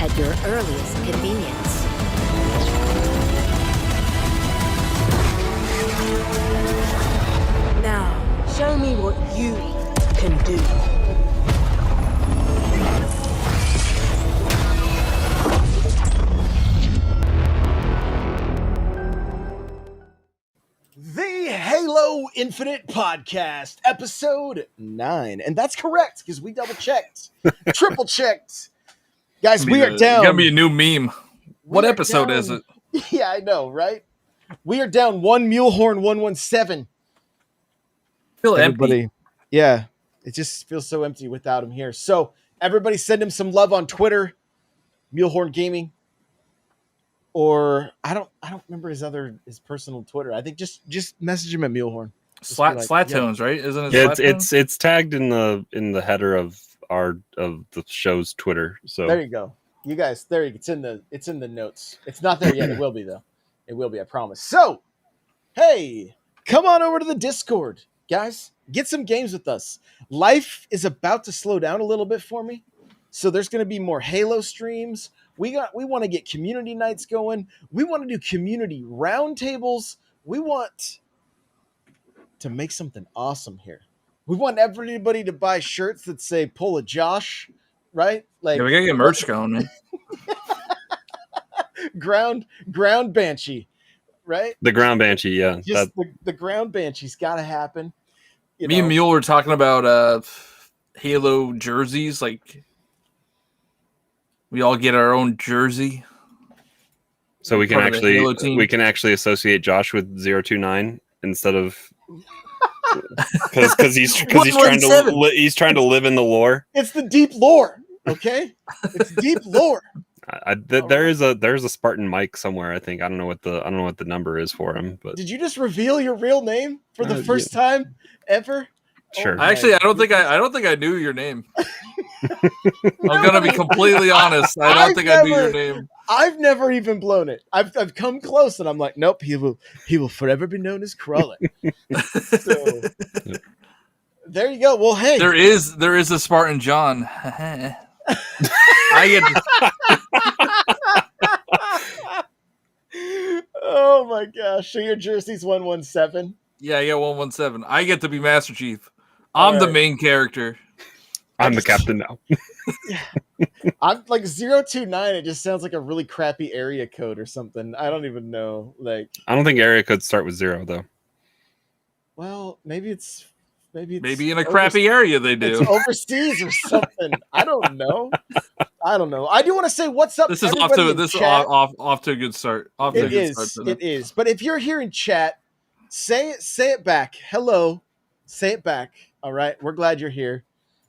at your earliest convenience. Now, show me what you can do. The Halo Infinite Podcast, episode 9. And that's correct, because we double-checked. Triple-checked. Guys, we are down. It's going to be a new meme. What episode is it? Yeah, I know, right? We are down 1 Mulehorn 117. Feel Everybody, empty. yeah, it just feels so empty without him here. So, everybody send him some love on Twitter, Mulehorn Gaming. Or I don't remember his personal Twitter. I think just message him at Mulehorn. Slatones, right? Isn't it? Yeah, it's tagged in the header of the show's Twitter. So there you go. You guys, there you go. It's in the notes. It's not there yet. It will be though. It will be, I promise. So, hey, come on over to the Discord, guys. Get some games with us. Life is about to slow down a little bit for me. So there's going to be more Halo streams. We want to get community nights going. We want to do community roundtables. We want to make something awesome here. We want everybody to buy shirts that say "Pull a Josh," right? Like, yeah, we gotta get merch going, man. ground Banshee, right? The ground Banshee, yeah. Just the ground Banshee's got to happen. Me and Mule were talking about Halo jerseys, like. We all get our own jersey, so we can actually associate Josh with 029 instead of because he's trying to live in the lore. It's the deep lore, okay? It's deep lore. There's a Spartan Mike somewhere. I think I don't know what the number is for him. But did you just reveal your real name for the first time ever? Sure. Actually, I don't think I knew your name. I'm gonna be completely honest. I don't think I knew your name. I've never even blown it. I've come close, and I'm like, nope. He will forever be known as Crawler. So, there you go. Well, hey, there is a Spartan John. I get. Oh my gosh! So your jersey's 117. Yeah, 117. I get to be Master Chief. I'm the main character. I'm the captain now. I'm like 029. It just sounds like a really crappy area code or something. I don't even know. Like, I don't think area codes start with 0 though. Well, maybe it's in a crappy area they do. It's overseas or something. I don't know. I do want to say what's up. This is off to a good start. It is. But if you're here in chat, say it back. Hello. Say it back. All right. We're glad you're here.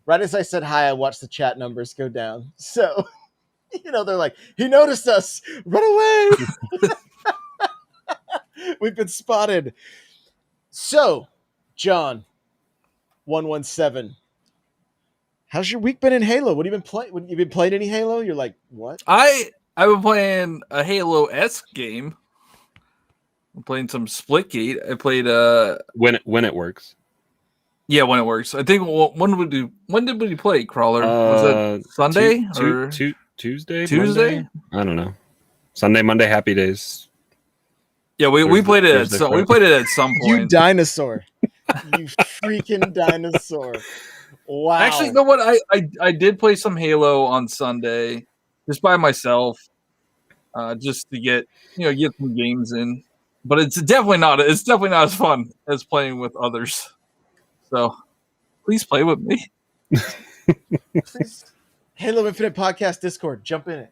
Right as I said hi, I watched the chat numbers go down. So, they're like, he noticed us. Run away. We've been spotted. So, John, 117. How's your week been in Halo? What have you been playing? You been playing any Halo? You're like, what? I've been playing a Halo-esque game. I'm playing some Splitgate. I played when it works. Yeah, when it works. I think when did we play Crawler? Was it Sunday or Tuesday? Tuesday? Monday? I don't know. Sunday, Monday, happy days. Yeah, we played it at some point. You dinosaur. You freaking dinosaur. Wow. Actually, you know what? I did play some Halo on Sunday just by myself. Just to get some games in. But it's definitely not as fun as playing with others. So, please play with me. Please. Halo Infinite Podcast Discord. Jump in it.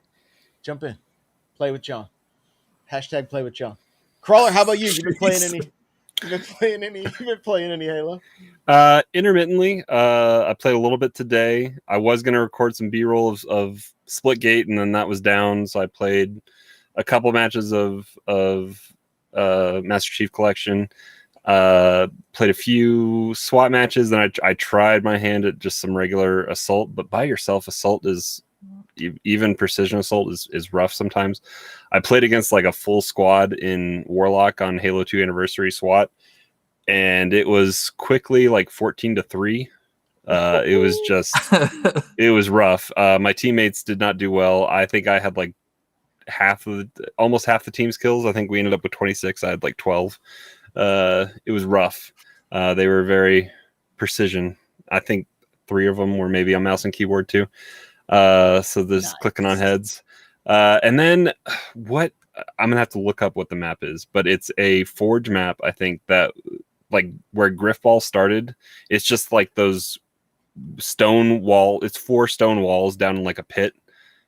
Jump in. Play with John. Hashtag play with John. Crawler, how about you? You been playing any Halo? Intermittently. I played a little bit today. I was going to record some B-roll of Splitgate, and then that was down. So I played a couple matches of Master Chief Collection. Played a few SWAT matches, and I tried my hand at just some regular assault, but by yourself assault is even precision assault is rough sometimes. I played against like a full squad in Warlock on Halo 2 Anniversary SWAT, and it was quickly like 14-3 It was just it was rough. My teammates did not do well. I think I had like almost half the team's kills. I think we ended up with 26. I had like 12. It was rough. They were very precision. I think 3 of them were maybe on mouse and keyboard too. So there's clicking on heads. And then what I'm gonna have to look up what the map is, but it's a Forge map. I think that like where Griffball started, it's just like those stone wall. It's 4 stone walls down in like a pit.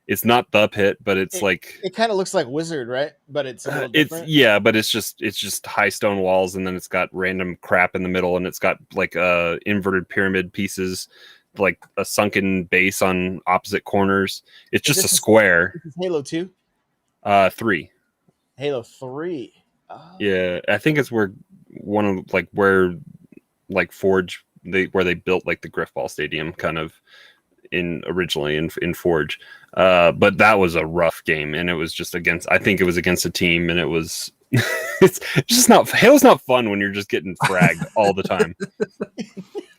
It's not the pit, but it's like it kind of looks like Wizard, right? But it's a little different. but it's just high stone walls, and then it's got random crap in the middle, and it's got like inverted pyramid pieces, like a sunken base on opposite corners. It's just a square. This is Halo 2? 3. Halo 3. Oh. Yeah, I think it's where one of like where like Forge where they built like the Griffball Stadium kind of originally in Forge. But that was a rough game, and it was just I think it was against a team, and it was it's just not Halo's not fun when you're just getting fragged all the time.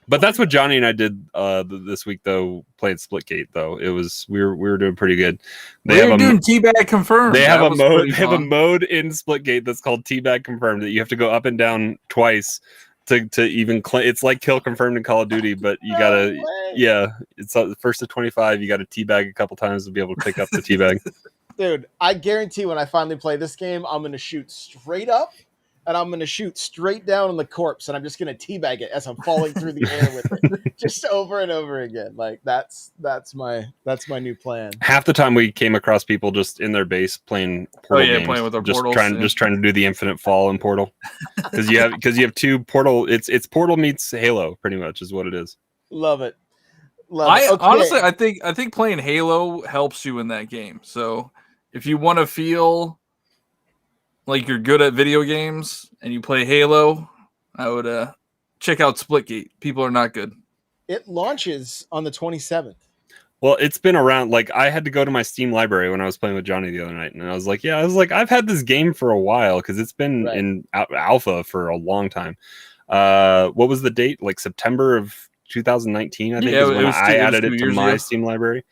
But that's what Johnny and I did this week though, playing Splitgate though. It was we were doing pretty good. They were doing Teabag Confirmed. They have a mode in Splitgate that's called Teabag Confirmed that you have to go up and down twice to even it's like Kill Confirmed in Call of Duty, but you gotta it's the first to 25. You gotta teabag a couple times to be able to pick up the teabag. Dude, I guarantee when I finally play this game, I'm gonna shoot straight up and I'm gonna shoot straight down on the corpse, and I'm just gonna teabag it as I'm falling through the air with it, just over and over again. Like that's my new plan. Half the time we came across people just in their base playing Portal games, playing with their Portals, just trying to do the infinite fall in Portal, because you have 2 Portal. It's Portal meets Halo, pretty much is what it is. Love it. Honestly, I think playing Halo helps you in that game. So if you want to feel like you're good at video games and you play Halo, I would check out Splitgate. People are not good. It launches on the 27th. Well, it's been around. Like I had to go to my Steam library when I was playing with Johnny the other night, and I was like, I've had this game for a while because it's been in alpha for a long time. What was the date? Like September of 2019, I think, is when I added it to my Steam library.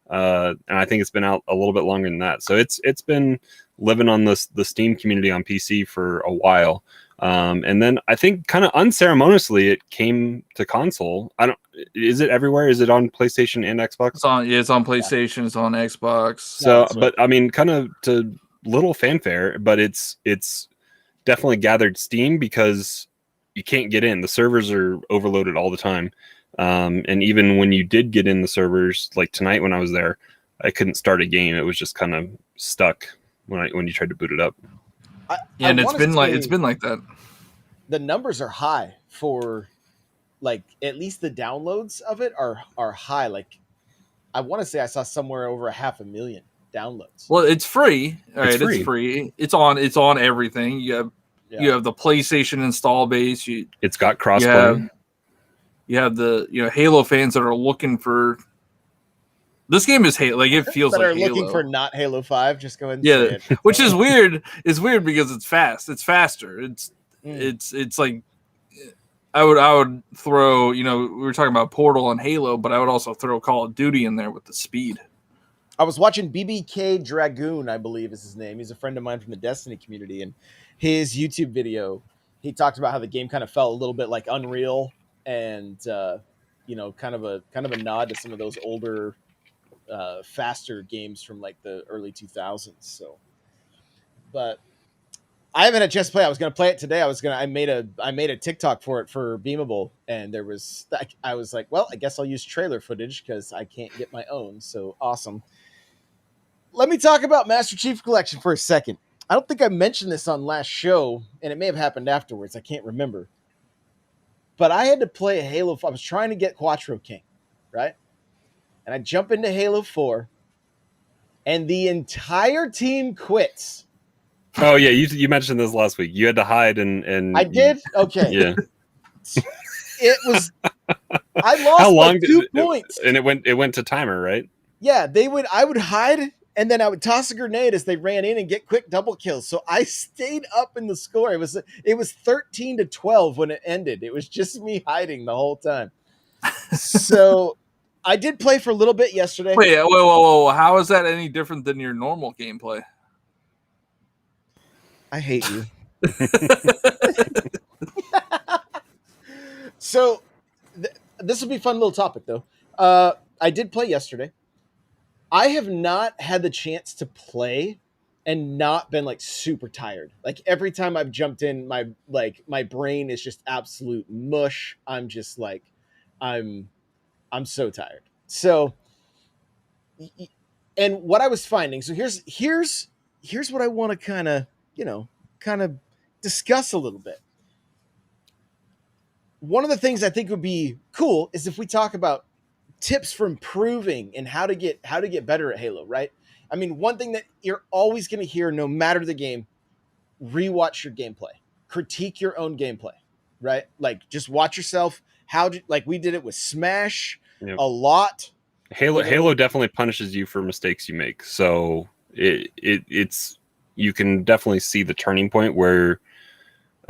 And I think it's been out a little bit longer than that. So it's been living on the Steam community on PC for a while. And then I think kind of unceremoniously it came to console. Is it everywhere? Is it on PlayStation and Xbox? It's on PlayStation, it's on Xbox. So, but I mean, kind of to little fanfare, but it's definitely gathered steam because you can't get in. The servers are overloaded all the time. And even when you did get in the servers, like tonight when I was there, I couldn't start a game. It was just kind of stuck when you tried to boot it up. And it's been like that. The numbers are high for, like, at least the downloads of it are high. Like, I want to say I saw somewhere over 500,000 downloads. Well, it's free. All right, it's free. It's on everything. You have the PlayStation install base. It's got crossplay. You have the Halo fans that are looking for. This game is Halo. Like, it feels that like are Halo. Looking for not Halo 5. Just go ahead and say it. Which is weird. It's weird because it's fast. It's faster. It's like I would throw. We were talking about Portal and Halo, but I would also throw Call of Duty in there with the speed. I was watching BBK Dragoon, I believe is his name. He's a friend of mine from the Destiny community, and his YouTube video, he talked about how the game kind of felt a little bit like Unreal, and kind of a nod to some of those older, faster games from like the early 2000s. So, but I haven't had a chance to play. I was going to play it today. I made a TikTok for it for Beamable, and I was like, well, I guess I'll use trailer footage because I can't get my own. So awesome. Let me talk about Master Chief Collection for a second. I don't think I mentioned this on last show, and it may have happened afterwards. I can't remember. But I had to play a Halo. I was trying to get Quattro King, right? And I jump into Halo 4, and the entire team quits. Oh yeah, you mentioned this last week. You had to hide and I did? Okay. Yeah. It was I lost How long like 2 points. And it went to timer, right? Yeah, I would hide, and then I would toss a grenade as they ran in and get quick double kills. So I stayed up in the score. It was 13-12 when it ended. It was just me hiding the whole time. So I did play for a little bit yesterday. Wait, whoa. How is that any different than your normal gameplay? I hate you. So this will be a fun little topic, though. I did play yesterday. I have not had the chance to play and not been like super tired. Like every time I've jumped in, my brain is just absolute mush. I'm just like, I'm so tired. So, and what I was finding. So here's what I want to kind of discuss a little bit. One of the things I think would be cool is if we talk about tips for improving and how to get better at Halo, right? I mean, one thing that you're always going to hear no matter the game, rewatch your gameplay, critique your own gameplay, right? Like just watch yourself. Like we did it with Smash a lot. Halo definitely punishes you for mistakes you make. So it's you can definitely see the turning point where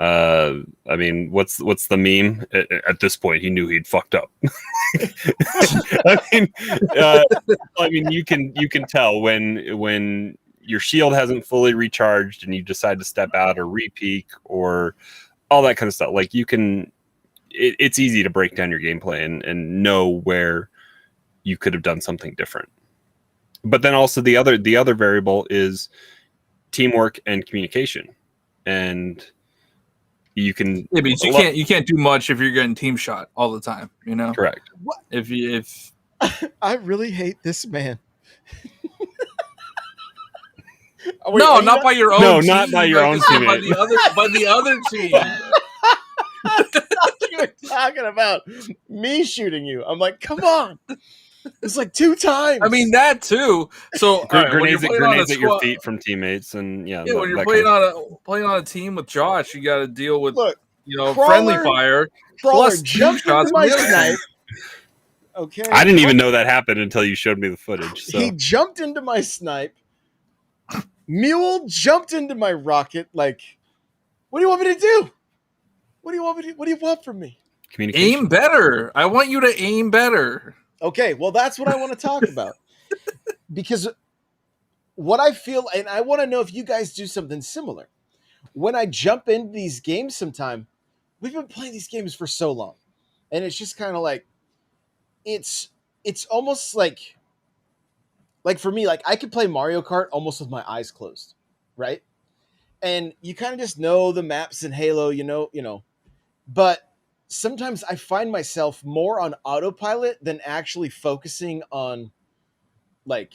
I mean, what's the meme? At this point, he knew he'd fucked up. I mean, you can tell when your shield hasn't fully recharged and you decide to step out or repeak or all that kind of stuff. Like it's easy to break down your gameplay and know where you could have done something different. But then also the other variable is teamwork and communication, and you can but you can't do much if you're getting team shot all the time, you know. Correct. If I really hate this man. No, not by your own no, team. not by your own team. By the other team. You were talking about me shooting you. I'm like, come on. It's like 2 times. I mean that too. So grenades at your feet from teammates, and when you're playing on a team with Josh, you got to deal with Crawler, friendly fire. Crawler plus jumped into my snipe. Okay. I didn't even know that happened until you showed me the footage. So. He jumped into my snipe. Mule jumped into my rocket. Like, what do you want me to do? What do you want from me? Aim better. I want you to aim better. Okay, well, that's what I want to talk about. Because what I feel, and I want to know if you guys do something similar. When I jump into these games sometime, we've been playing these games for so long. And it's just kind of like, it's almost like for me, like I could play Mario Kart almost with my eyes closed, right? And you kind of just know the maps in Halo, you know. But sometimes I find myself more on autopilot than actually focusing on like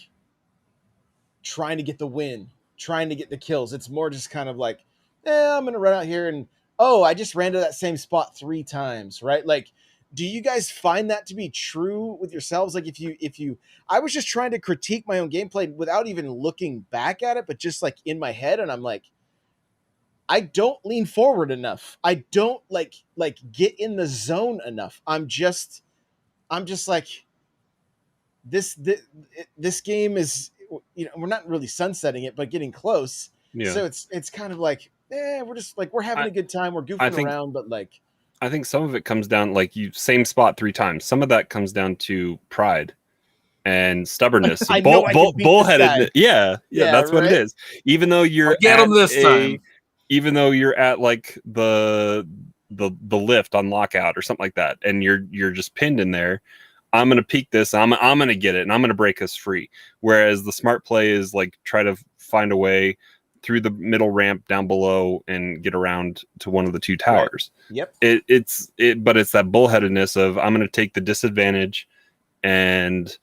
trying to get the win, trying to get the kills. It's more just kind of like, I'm going to run out here and, I just ran to that same spot 3 times, right? Like, do you guys find that to be true with yourselves? Like I was just trying to critique my own gameplay without even looking back at it, but just like in my head. And I'm like, I don't lean forward enough. I don't like get in the zone enough. I'm just like this game is, we're not really sunsetting it, but getting close. Yeah. So it's kind of like, we're just like, we're having a good time. We're goofing around, but like, I think some of it comes down like same spot 3 times. Some of that comes down to pride and stubbornness, bullheadedness. Yeah, that's right? What it is. Even though you're get them this time. Even though you're at like the lift on lockout or something like that, and you're just pinned in there, I'm gonna peek this, I'm gonna get it, and I'm gonna break us free. Whereas the smart play is like try to find a way through the middle ramp down below and get around to one of the 2 towers. Right. Yep. But it's that bullheadedness of I'm gonna take the disadvantage and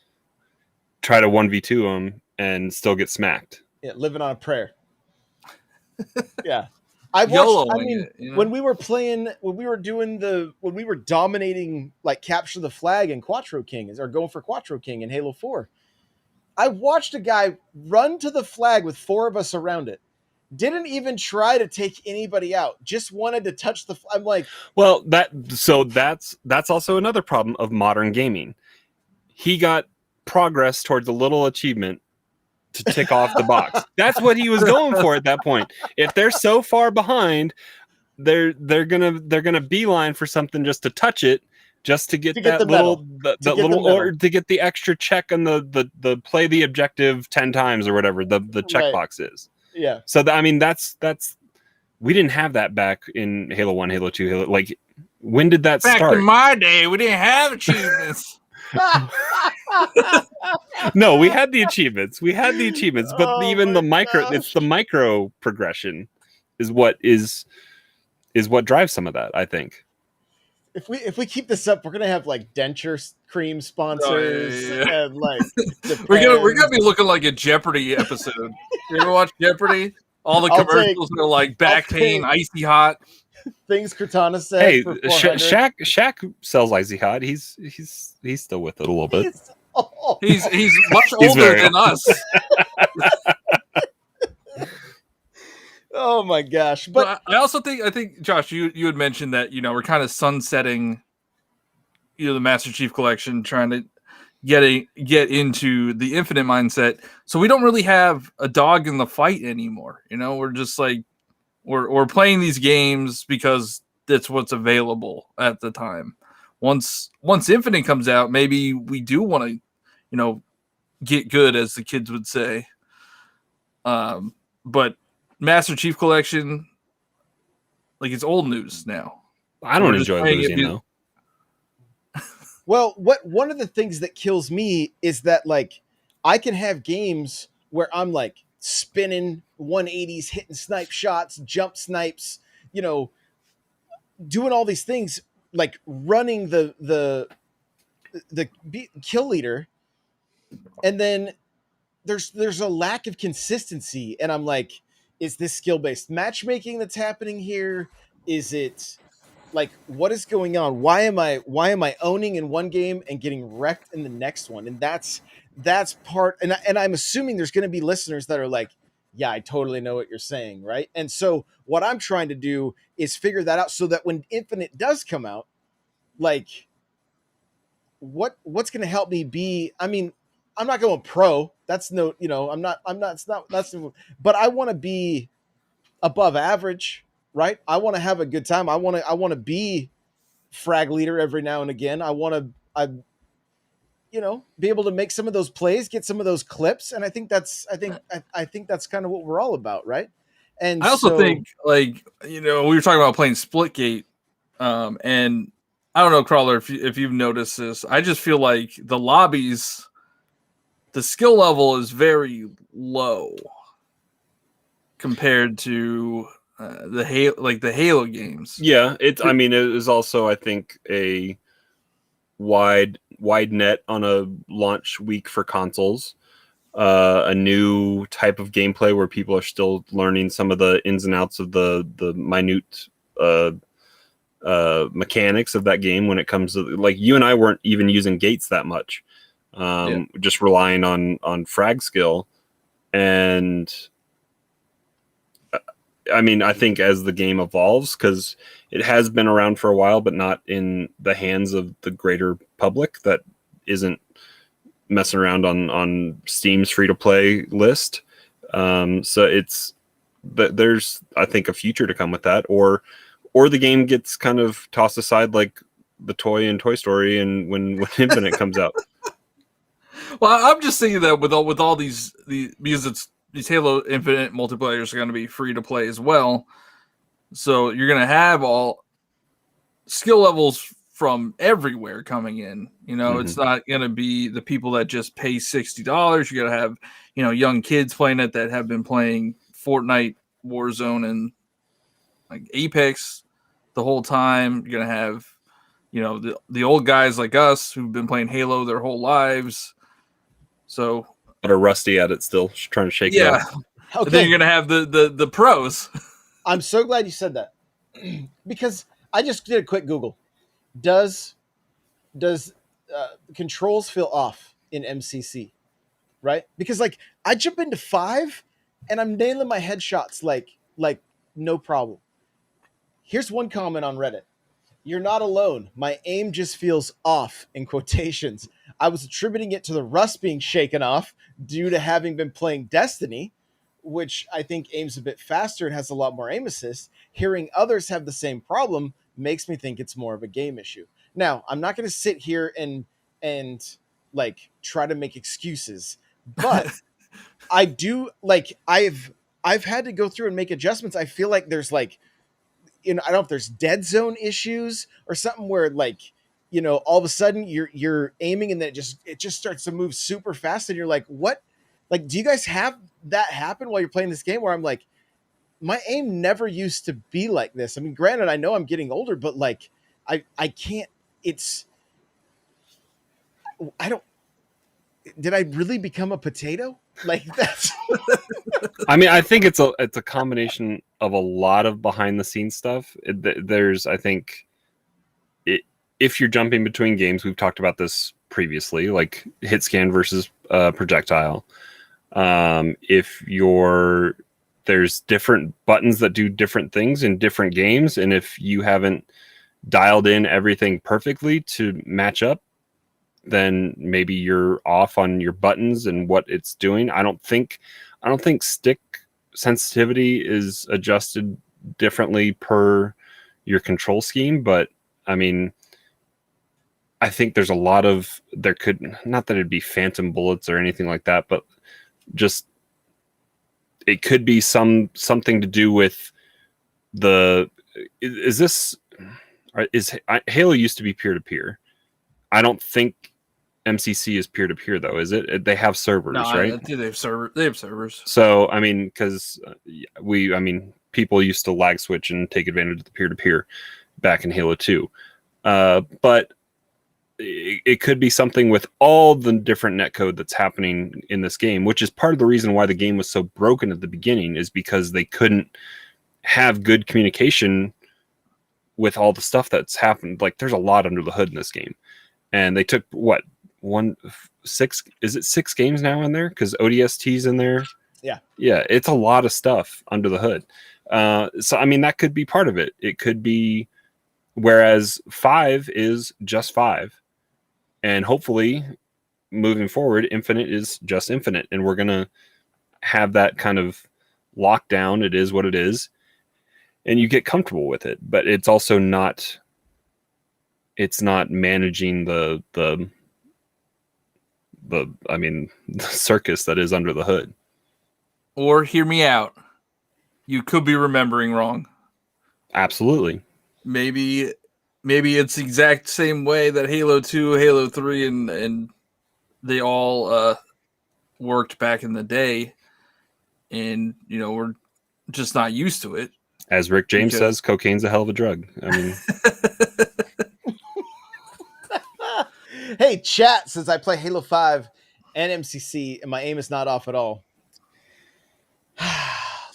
try to 1v2 them and still get smacked. Yeah, living on a prayer. Yeah. When we were dominating like Capture the Flag and Quattro King, or going for Quattro King in Halo 4, I watched a guy run to the flag with 4 of us around it. Didn't even try to take anybody out. Just wanted to touch the flag. I'm like, well, that's also another problem of modern gaming. He got progress towards a little achievement to tick off the box. That's what he was going for at that point. If they're so far behind, they're gonna beeline for something just to touch it, just to get To get that the medal. that get the little medal. or to get the extra check on the play the objective 10 times or whatever the Right. checkbox is. Yeah. So I mean that's we didn't have that back in Halo 1, Halo 2, Halo, like when did that Back start? in my day, we didn't have achievements. No, we had the achievements. But Oh even the my micro, gosh. it's the micro progression is what drives some of that, I think. If we keep this up, we're gonna have like denture cream sponsors yeah. and like We're gonna be looking like a Jeopardy episode. You ever watch Jeopardy? All the I'll commercials are like back pain, icy hot. things Cortana said. Hey, for 400. Shaq sells Icy Hot. He's still with it a little bit. He's much He's older very than us. Oh my gosh! But But I also think Josh, you had mentioned that we're kind of sunsetting the Master Chief Collection, trying to get into the Infinite mindset. So we don't really have a dog in the fight anymore. We're just like we're playing these games because that's what's available at the time. Once Infinite comes out, maybe we do want to, get good, as the kids would say. But Master Chief Collection, like, it's old news now. I don't We're just enjoy playing it losing though. well, one of the things that kills me is that like I can have games where I'm like spinning 180s, hitting snipe shots, jump snipes, doing all these things, like running the kill leader, and then there's a lack of consistency, and I'm like, is this skill-based matchmaking that's happening here? Is it like, what is going on? Why am I owning in one game and getting wrecked in the next one? And that's part, and I'm assuming there's going to be listeners that are like, yeah, I totally know what you're saying, right? And so what I'm trying to do is figure that out so that when Infinite does come out, like, what's going to help me be, I mean, I'm not going pro. That's no, I'm not, it's not, that's, but I want to be above average, right? I want to have a good time. I want to be frag leader every now and again. I be able to make some of those plays, get some of those clips. And I think that's kind of what we're all about. Right. And I also think, like, we were talking about playing Splitgate, and I don't know, Crawler, if you've noticed this, I just feel like the lobbies, the skill level is very low compared to the Halo games. Yeah, I mean, it is also, I think, a wide net on a launch week for consoles. A new type of gameplay where people are still learning some of the ins and outs of the minute mechanics of that game when it comes to, like, you and I weren't even using gates that much. Just relying on frag skill. And I mean, I think as the game evolves, because it has been around for a while, but not in the hands of the greater public that isn't messing around on Steam's free-to-play list. So there's, I think, a future to come with that, or the game gets kind of tossed aside like the toy in Toy Story and when Infinite comes out. Well, I'm just thinking that with all these because these Halo Infinite multiplayers are going to be free to play as well, so you're going to have all skill levels from everywhere coming in. It's not going to be the people that just pay $60. You're going to have young kids playing it that have been playing Fortnite, Warzone, and like Apex the whole time. You're going to have the old guys like us who've been playing Halo their whole lives. So, but are rusty at it still, trying to shake it off. Okay. And then you're gonna have the pros. I'm so glad you said that, because I just did a quick Google. Does controls feel off in MCC? Right? Because like I jump into 5 and I'm nailing my headshots like no problem. Here's one comment on Reddit. You're not alone. My aim just feels off, in quotations. I was attributing it to the rust being shaken off due to having been playing Destiny, which I think aims a bit faster and has a lot more aim assist. Hearing others have the same problem makes me think it's more of a game issue. Now, I'm not going to sit here and like try to make excuses, but I do like I've had to go through and make adjustments. I feel like there's like, I don't know if there's dead zone issues or something where like, all of a sudden you're aiming and then it just starts to move super fast and you're like, what? Like, do you guys have that happen while you're playing this game where I'm like, my aim never used to be like this? I mean, granted, I know I'm getting older, but like I can't, I don't, did I really become a potato? Like that's I mean, I think it's a combination of a lot of behind the scenes stuff. There's, I think, if you're jumping between games, we've talked about this previously, like hit scan versus projectile. If there's different buttons that do different things in different games, and if you haven't dialed in everything perfectly to match up, then maybe you're off on your buttons and what it's doing. I don't think stick sensitivity is adjusted differently per your control scheme, but I mean, I think there's a lot of, there could, not that it'd be phantom bullets or anything like that, but just it could be something to do with Halo used to be peer-to-peer. I don't think MCC is peer-to-peer though, is it? They have servers, No, right? I think they have servers. So, I mean, because people used to lag switch and take advantage of the peer-to-peer back in Halo 2. But it could be something with all the different netcode that's happening in this game, which is part of the reason why the game was so broken at the beginning, is because they couldn't have good communication with all the stuff that's happened. Like, there's a lot under the hood in this game. And they took, is it 6 games now in there? Because ODST's in there. Yeah, it's a lot of stuff under the hood. So, I mean, that could be part of it. It could be, whereas 5 is just 5. And hopefully, moving forward, Infinite is just Infinite. And we're going to have that kind of lockdown. It is what it is. And you get comfortable with it. But it's also not, it's not managing the circus that is under the hood. Or hear me out. You could be remembering wrong. Absolutely. Maybe it's the exact same way that Halo 2, Halo 3, and they all worked back in the day. And, we're just not used to it. As Rick James says, cocaine's a hell of a drug. I mean... Hey, chat says I play Halo 5 and MCC, and my aim is not off at all.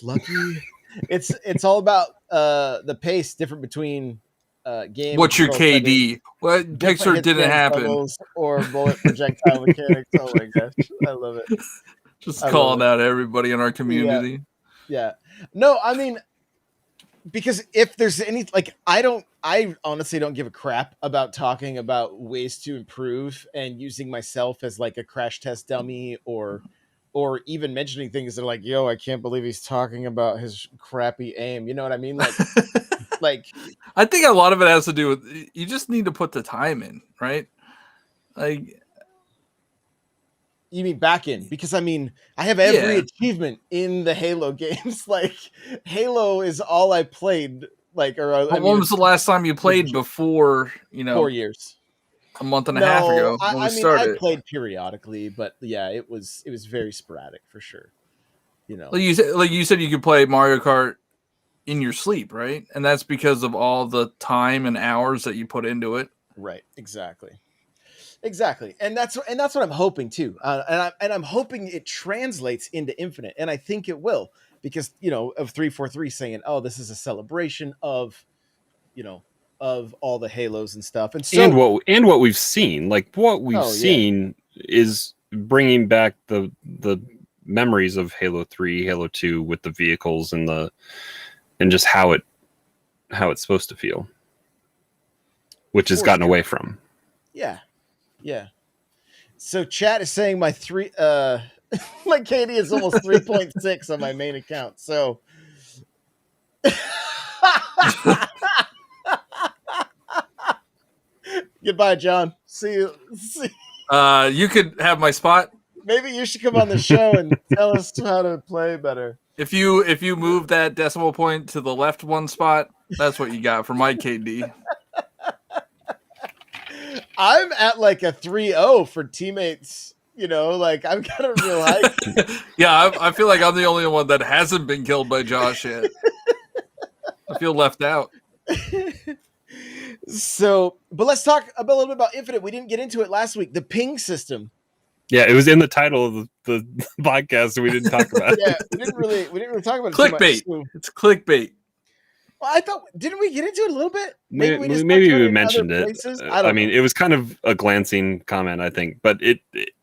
Lucky. It's all about the pace different between game. What's your KD? Well, Pixar didn't happen. Or bullet projectile mechanics. Oh my gosh, I love it. Just calling out everybody in our community. Yeah. No, I mean, because if there's any, like, I honestly don't give a crap about talking about ways to improve and using myself as like a crash test dummy or even mentioning things that are like, yo, I can't believe he's talking about his crappy aim. You know what I mean? Like, like, I think a lot of it has to do with, you just need to put the time in, right? Like, you mean back in? Because I mean, I have every achievement in the Halo games. Like, Halo is all I played. Like, when was the last time you played before? 4 years, a month and a half ago. When we started. I played periodically, but yeah, it was very sporadic for sure. Like you said, you could play Mario Kart in your sleep, right? And that's because of all the time and hours that you put into it. Right. Exactly. And that's what I'm hoping too. And I'm hoping it translates into Infinite, and I think it will, because of 343 saying, "Oh, this is a celebration of, of all the Halos and stuff." And so, and what we've seen, seen is bringing back the memories of Halo 3, Halo 2 with the vehicles and just how it's supposed to feel, which has gotten away from. Yeah. So chat is saying my KD is almost 3.6 on my main account. So Goodbye, John. See you. See. You could have my spot. Maybe you should come on the show and tell us how to play better. If you move that decimal point to the left one spot, that's what you got for my KD. I'm at like a 3-0 for teammates. You know, like I've got a real high. Yeah, I feel like I'm the only one that hasn't been killed by Josh yet. I feel left out. So, but let's talk a little bit about Infinite. We didn't get into it last week. The ping system. Yeah, it was in the title of the podcast, and we didn't talk about it. Yeah, we didn't really talk about it too much. Clickbait. So, It's clickbait. well, I thought didn't we get into it a little bit? Maybe just we talked about in mentioned other it. places? I mean, it was kind of a glancing comment, I think, but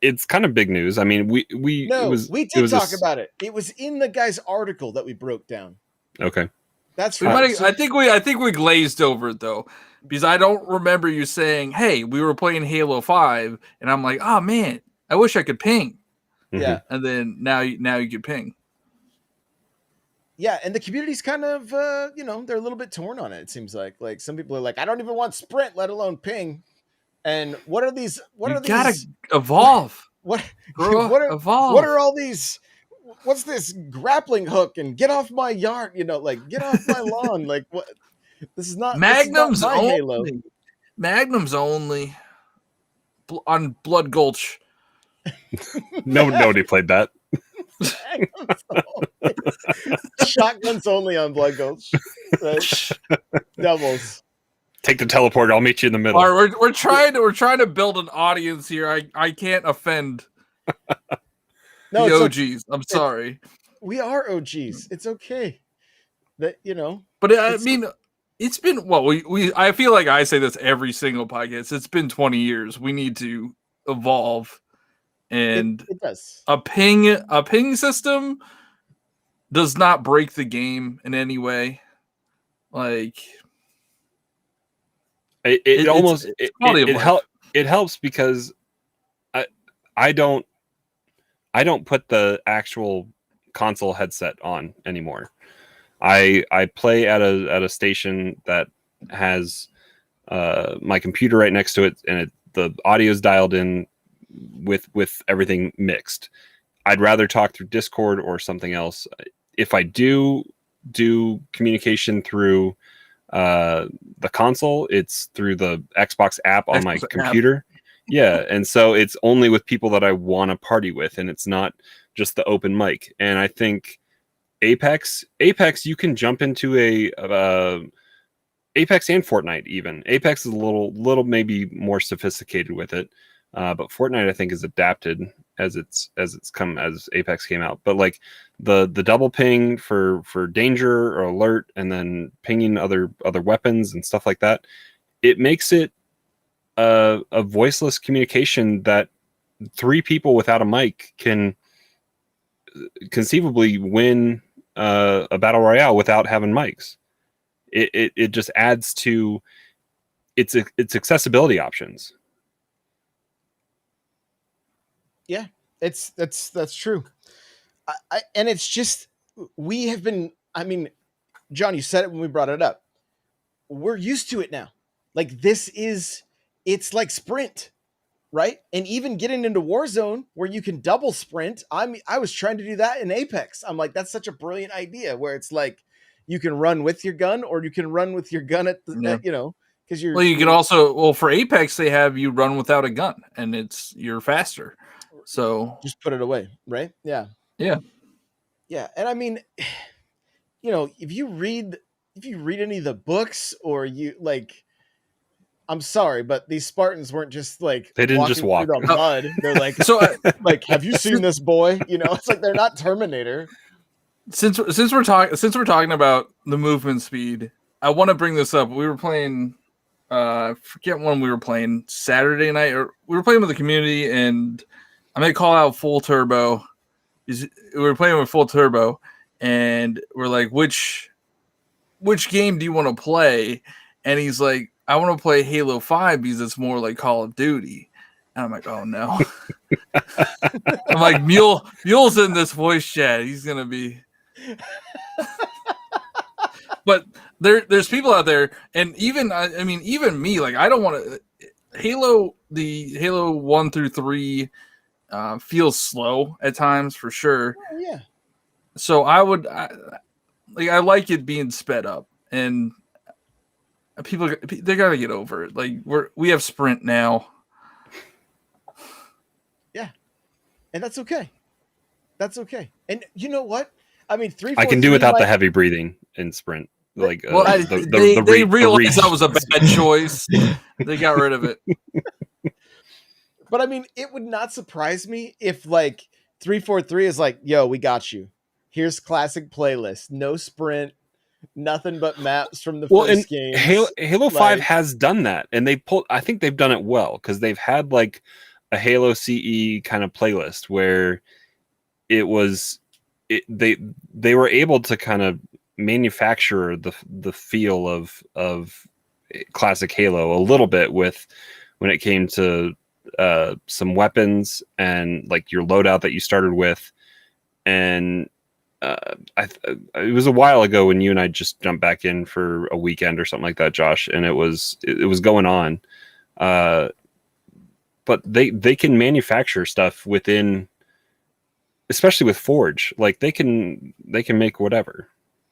it's kind of big news. I mean, we we did talk about it. It was in the guy's article that we broke down. Okay. That's We right. might, I think we glazed over it though, because I don't remember you saying, "Hey, we were playing Halo 5," and I'm like, "Oh man, I wish I could ping." Yeah. And then now you can ping. Yeah, and the community's kind of they're a little bit torn on it. It seems like some people are like, I don't even want sprint, let alone ping. And what are these? You gotta evolve. What? Bro, evolve. What are all these? What's this grappling hook and get off my yard? You know, like get off my lawn. Like what? This is not Magnums my only. Halo. Magnums only. On Blood Gulch. Nobody played that. Shotguns only on Blood Gulch. Right? Doubles. Take the teleporter. I'll meet you in the middle. All right, we're trying to build an audience here. I can't offend No, the it's OGs. I'm sorry. we are OGs. It's okay. That But I mean, it's been I feel like I say this every single podcast. It's been 20 years. We need to evolve, and it does. a ping system does not break the game in any way. Like it almost it's quality of life. It helps because I don't put the actual console headset on anymore. I play at a station that has my computer right next to it, and the audio is dialed in with everything mixed. I'd rather talk through Discord or something else. If I do communication through the console, it's through the Xbox app on my computer. Yeah, and so it's only with people that I want to party with, and it's not just the open mic. And I think Apex, you can jump into Apex and Fortnite even. Apex is a little maybe more sophisticated with it, but Fortnite I think is adapted as Apex came out. But like the double ping for danger or alert, and then pinging other weapons and stuff like that, it makes it a voiceless communication that 3 people without a mic can conceivably win a battle royale without having mics. It just adds to its accessibility options. Yeah, that's true. And it's just we have been. I mean, John, you said it when we brought it up. We're used to it now. Like it's like sprint, right? And even getting into Warzone where you can double sprint. I was trying to do that in Apex. I'm like, that's such a brilliant idea where it's like you can run with your gun, or you can run with your gun at the because you're. Well, you can also for Apex they have you run without a gun, and you're faster. So just put it away, right? Yeah. Yeah. And I mean, if you read any of the books, or you like, I'm sorry, but these Spartans weren't just like they didn't just walk through the mud. They're like, like, have you seen this boy? It's like they're not Terminator. Since we're talking about the movement speed, I want to bring this up. We were playing, forget when we were playing, Saturday night, or we were playing with the community, and I may call out Full Turbo. We were playing with Full Turbo, and we're like, which game do you want to play? And he's like, I want to play Halo 5 because it's more like Call of Duty. And I'm like, oh no. I'm like, Mule's in this voice chat. He's gonna be. But there's people out there, and even me, like I don't want to. the Halo 1 through 3 feels slow at times for sure. Oh, yeah. So I like it being sped up, and people they gotta get over it. Like we have sprint now. Yeah, and that's okay. That's okay. And you know what? I mean, I can do without the heavy breathing in sprint. Like well, they realized that was a bad choice. They got rid of it. But I mean, it would not surprise me if like 343 is like, "Yo, we got you. Here's classic playlist. No sprint, nothing but maps from the first game." Halo 5 has done that, and I think they've done it well because they've had like a Halo CE kind of playlist where they were able to kind of manufacture the feel of classic Halo a little bit with when it came to some weapons and like your loadout that you started with. And it was a while ago when you and I just jumped back in for a weekend or something like that, Josh, and it was going on. But they can manufacture stuff within, especially with Forge. Like they can make whatever.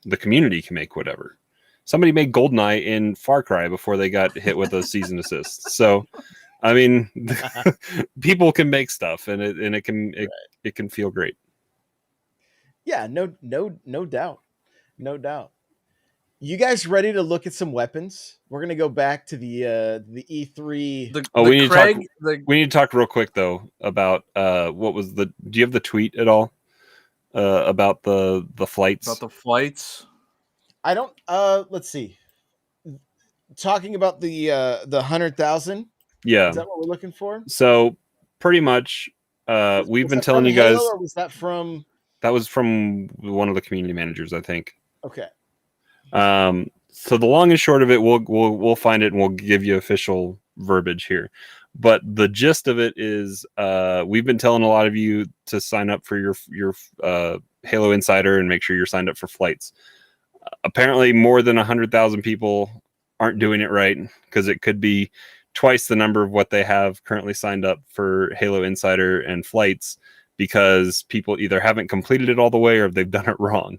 The community can make whatever. Somebody made GoldenEye in Far Cry before they got hit with a season assist. So, I mean, people can make stuff, and it can feel great. Yeah, no doubt, no doubt. You guys ready to look at some weapons? We're gonna go back to the E3. We need to talk real quick though about what was do you have the tweet at all about the flights? About the flights? I don't. Let's see. Talking about the 100,000. Yeah, is that what we're looking for? So pretty much, we've been telling you guys. Halo, or was that from? That was from one of the community managers, I think. Okay. So the long and short of it, we'll find it and we'll give you official verbiage here. But the gist of it is, we've been telling a lot of you to sign up for your Halo Insider and make sure you're signed up for flights. Apparently, more than 100,000 people aren't doing it right because it could be twice the number of what they have currently signed up for Halo Insider and flights because people either haven't completed it all the way or they've done it wrong.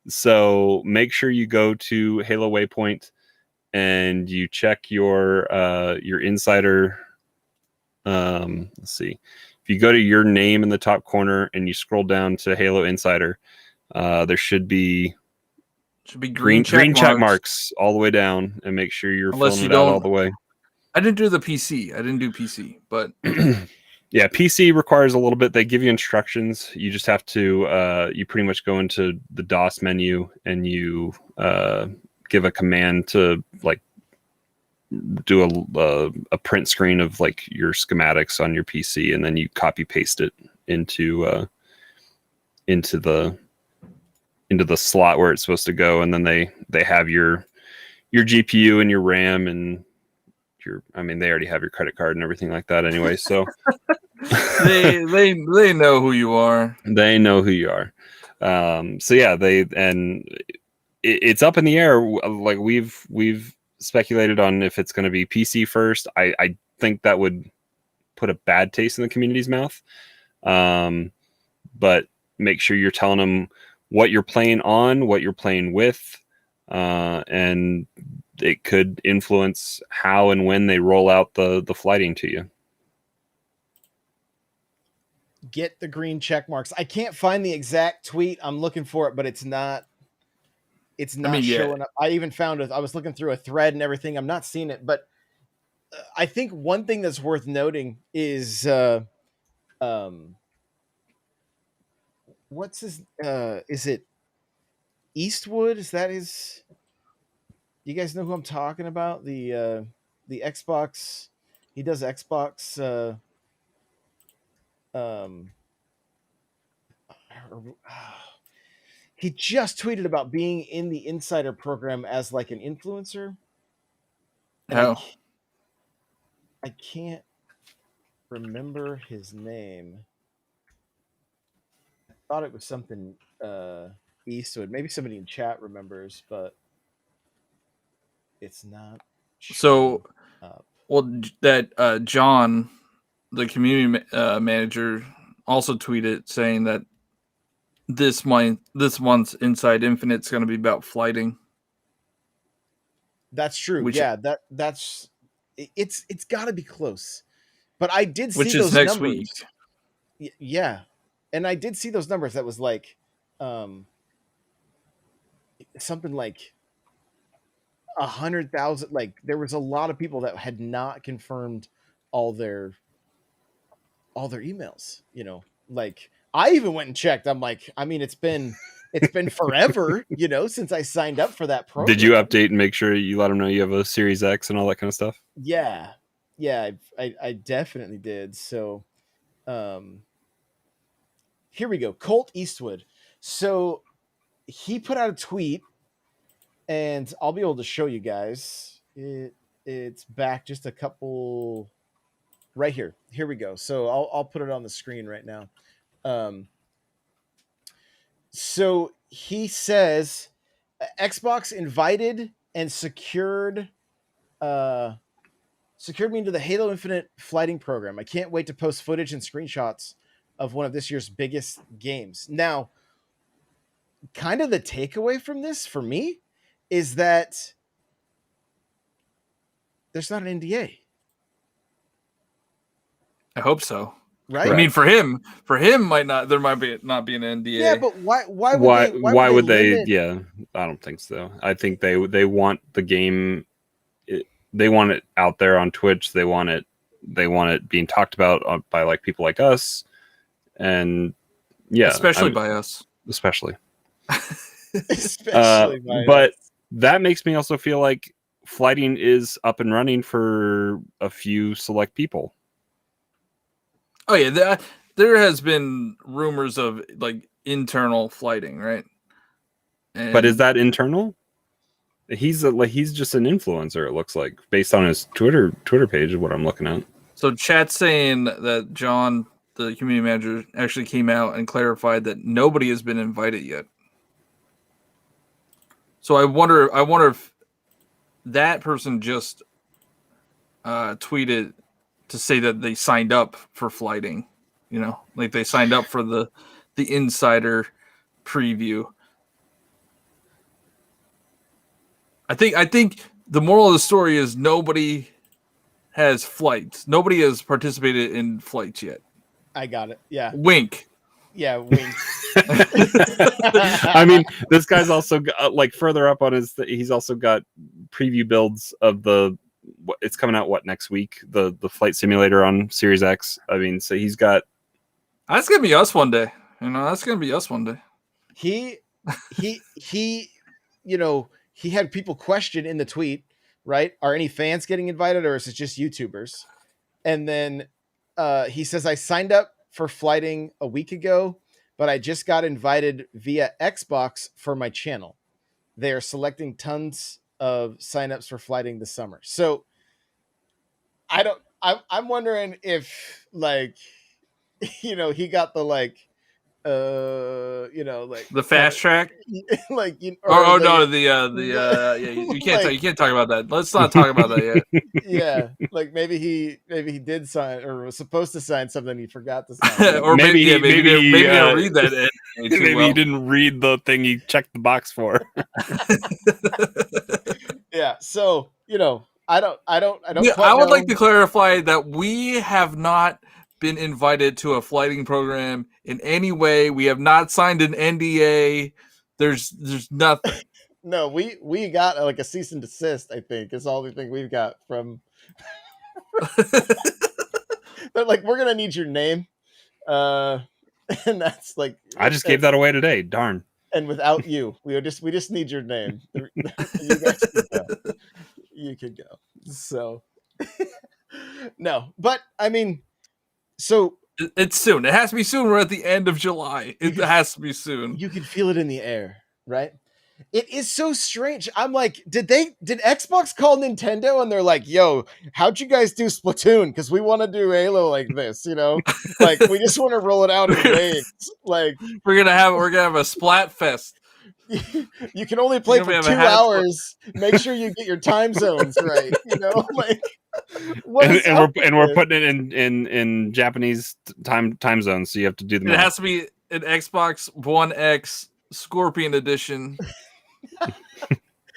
So make sure you go to Halo Waypoint and you check your Insider. Let's see. If you go to your name in the top corner and you scroll down to Halo Insider, there should be green check marks all the way down, and make sure you're filling it out all the way. I didn't do the PC. I didn't do PC, but yeah, PC requires a little bit. They give you instructions. You just have to you pretty much go into the DOS menu and you give a command to like do a print screen of like your schematics on your PC, and then you copy paste it into the slot where it's supposed to go, and then they have your GPU and your RAM and they already have your credit card and everything like that anyway, so they know who you are. They know who you are. So yeah, it's up in the air. Like we've speculated on if it's going to be PC first. I think that would put a bad taste in the community's mouth. But make sure you're telling them what you're playing on, what you're playing with, and it could influence how and when they roll out the flighting to you. Get the green check marks. I can't find the exact tweet. I'm looking for it, but it's not showing up. I even found it. I was looking through a thread and everything. I'm not seeing it, but I think one thing that's worth noting is what's his is it Eastwood? Is that his? You guys know who I'm talking about? The Xbox. He does Xbox. He just tweeted about being in the Insider program as like an influencer. Oh. I can't remember his name. I thought it was something Eastwood. Maybe somebody in chat remembers, but it's not. So up. that John, the community manager, also tweeted saying that this month's Inside Infinite is going to be about flighting. That's true. Which- yeah, that's it's got to be close. But I did see Which those is next numbers. week. Yeah, and I did see those numbers. That was like, something like 100,000. Like there was a lot of people that had not confirmed all their emails. You know, like I even went and checked. I'm like, I mean, it's been forever, you know, since I signed up for that program. Did you update and make sure you let them know you have a Series X and all that kind of stuff? Yeah, I definitely did. So, here we go. Colt Eastwood. So he put out a tweet, and I'll be able to show you guys. It's back just a couple right here. Here we go. So I'll put it on the screen right now. So he says Xbox invited and secured me into the Halo Infinite flighting program. I can't wait to post footage and screenshots of one of this year's biggest games. Now, kind of the takeaway from this for me is that there's not an NDA. I hope so. Right? I mean, for him, there might not be an NDA. Yeah, but why would they? limit- Yeah, I don't think so. I think they want the game. They want it out there on Twitch. They want it being talked about by like people like us, and yeah, especially by us. especially. Especially by But us. that makes me also feel like flighting is up and running for a few select people. Oh yeah, there has been rumors of like internal flighting, right? But is that internal? He's just an influencer. It looks like based on his Twitter page is what I'm looking at. So chat's saying that John, the community manager, actually came out and clarified that nobody has been invited yet. So I wonder if that person just tweeted to say that they signed up for flighting, you know, like they signed up for the insider preview. I think the moral of the story is nobody has flights. Nobody has participated in flights yet. I got it. Yeah. Wink. Yeah, wink. I mean, this guy's also got, like further up on he's also got preview builds of it's coming out next week, the flight simulator on Series X. I mean, so he's got. That's gonna be us one day. You know, that's gonna be us one day. He you know, he had people question in the tweet, right? Are any fans getting invited, or is it just YouTubers? And then he says, I signed up for flighting a week ago, but I just got invited via Xbox for my channel. They are selecting tons of signups for flighting this summer. So I'm wondering if, like, you know, he got the you know, like The fast track. like, you No, yeah, you can't talk about that. Let's not talk about that yet. yeah, like maybe he did sign or was supposed to sign something he forgot to sign. Or maybe they didn't read that. Maybe he didn't read the thing he checked the box for. Yeah, so you know, I don't. Yeah, quite I would know. like to clarify that we have not been invited to a flighting program in any way. We have not signed an NDA. There's nothing. No, we got like a cease and desist. I think is all the thing we've got from. They're like, we're gonna need your name, and that's like. I just gave that away today. Darn. And without you, we just need your name. You guys can go. You could go. So, no, but I mean, so It's soon. It has to be soon. We're at the end of July. It has to be soon. you can feel it in the air, right? It is so strange. I'm like, did Xbox call Nintendo and they're like, yo, how'd you guys do Splatoon? Because we want to do Halo like this, you know? Like, we just want to roll it out in waves. Like, We're gonna have a Splat Fest. you can only play You're for gonna 2 have a hat- hours. Make sure you get your time zones right, you know? Like, What and, is and up we're with and we're this? putting it in Japanese time zones, so you have to do the It math. has to be an Xbox One X Scorpion Edition.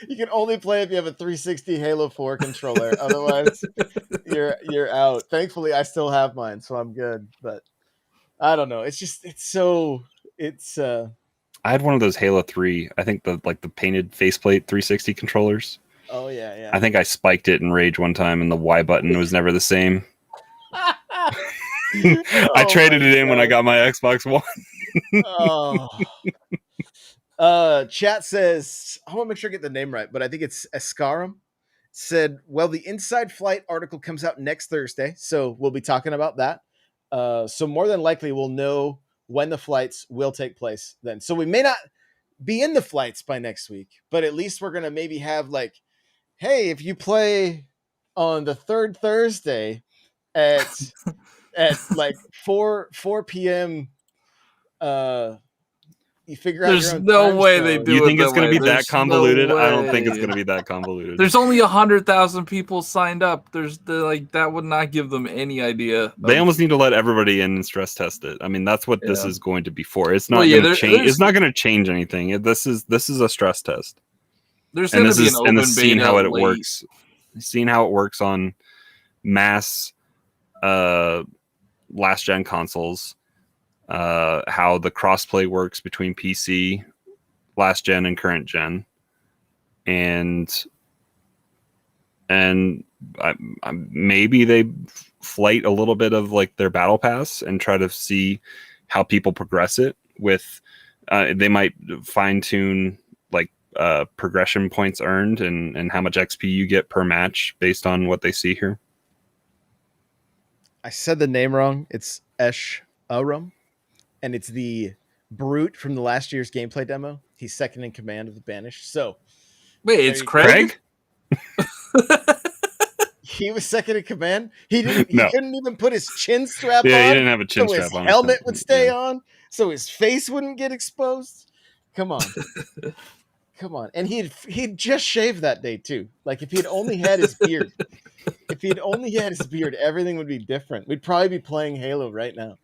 You can only play if you have a 360 Halo 4 controller. Otherwise, you're out. Thankfully, I still have mine, so I'm good. But I don't know. It's just it's I had one of those Halo 3. I think the painted faceplate 360 controllers. oh yeah, yeah. I think I spiked it in Rage one time, and the Y button was never the same. I Oh traded my it in when I God. got my Xbox One. Oh. Chat says, I want to make sure I get the name right, but I think it's Escarum. Said, well, the Inside Flight article comes out next Thursday, so we'll be talking about that. So more than likely, we'll know when the flights will take place then. So we may not be in the flights by next week, but at least we're gonna maybe have like, hey, if you play on the third Thursday at like 4 p.m. You figure out your There's own no time way they zone. do You it think that it's going way. to be that There's convoluted? no I don't think it's way. going to be that convoluted. There's only 100,000 people signed up. That would not give them any idea. They almost need to let everybody in and stress test it. I mean, that's what this Yeah. is going to be for. It's not Well, yeah, going to change. there's- It's not going to change anything. This is a stress test, There's and going to this be is an open and this seeing beta how it late. works, seeing how it works on mass last gen consoles, how the crossplay works between PC, last gen, and current gen, and maybe they flight a little bit of like their battle pass and try to see how people progress it with they might fine tune like progression points earned and how much XP you get per match based on what they see here. I said the name wrong. It's Esh Arum, and it's the brute from the last year's gameplay demo. He's second in command of the Banished. So Wait, there it's you go. Craig? He was second in command. He didn't. He No. couldn't even put his chin strap Yeah, on, he didn't have a chin so his strap on. helmet would stay Yeah. on, so his face wouldn't get exposed. Come on, come on. And he'd just shaved that day too. Like if he had only had his beard, everything would be different. We'd probably be playing Halo right now.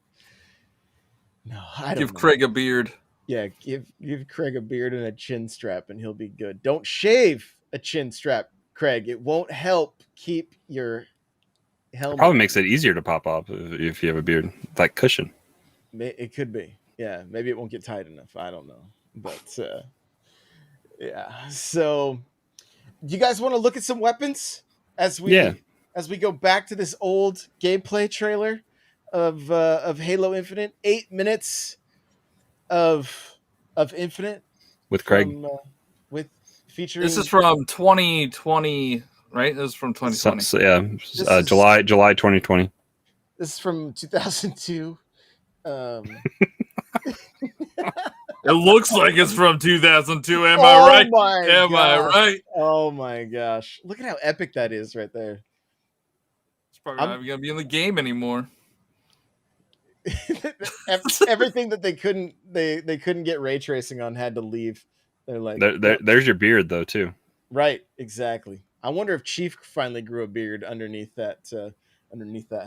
No, I don't Give know. Craig a beard. Yeah, give Craig a beard and a chin strap, and he'll be good. Don't shave a chin strap, Craig. It won't help keep your helmet. Probably makes it easier to pop off if you have a beard, like cushion. It could be. Yeah, maybe it won't get tight enough. I don't know, but yeah. So, do you guys want to look at some weapons as we go back to this old gameplay trailer of Halo Infinite? 8 minutes of Infinite With Craig. from, with featuring. This is from 2020, right? This is from 2020. So, July 2020. This is from 2002. It looks like it's from 2002. Am Oh I right? my Am I gosh. right? Oh my gosh! Look at how epic that is right there. It's probably not even gonna be in the game anymore. Everything that they couldn't get ray tracing on had to leave. They're like, There's your beard though too. right, exactly. I wonder if Chief finally grew a beard underneath that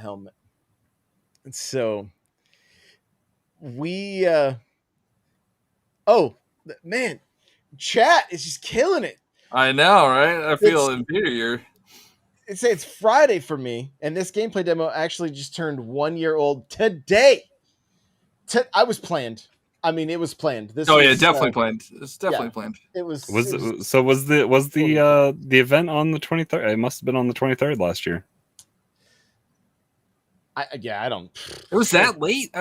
helmet. And so we man, chat is just killing it. I know, right? I feel It's- inferior. It's Friday for me, and this gameplay demo actually just turned 1 year old today. I was planned. I mean, it was planned. This Oh was, yeah, definitely planned. It's definitely planned. It was. Was it was the event on the 23rd? It must have been on the 23rd last year. I don't. It was that late.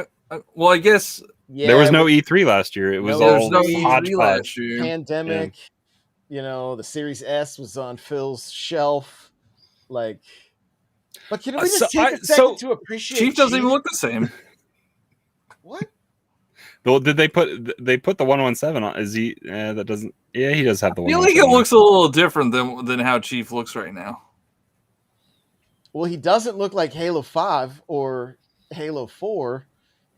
Well, I guess Yeah, There was no E3 last year. It was No, all there's no E3 hodgepodge. last year. pandemic. You know, the Series S was on Phil's shelf. Like, but can we just take a second to appreciate Chief doesn't even look the same. What? Well, did they put the 117 on? Is he? That doesn't. Yeah, he does have the I feel like 117. it looks a little different than how Chief looks right now. Well, he doesn't look like Halo 5 or Halo 4.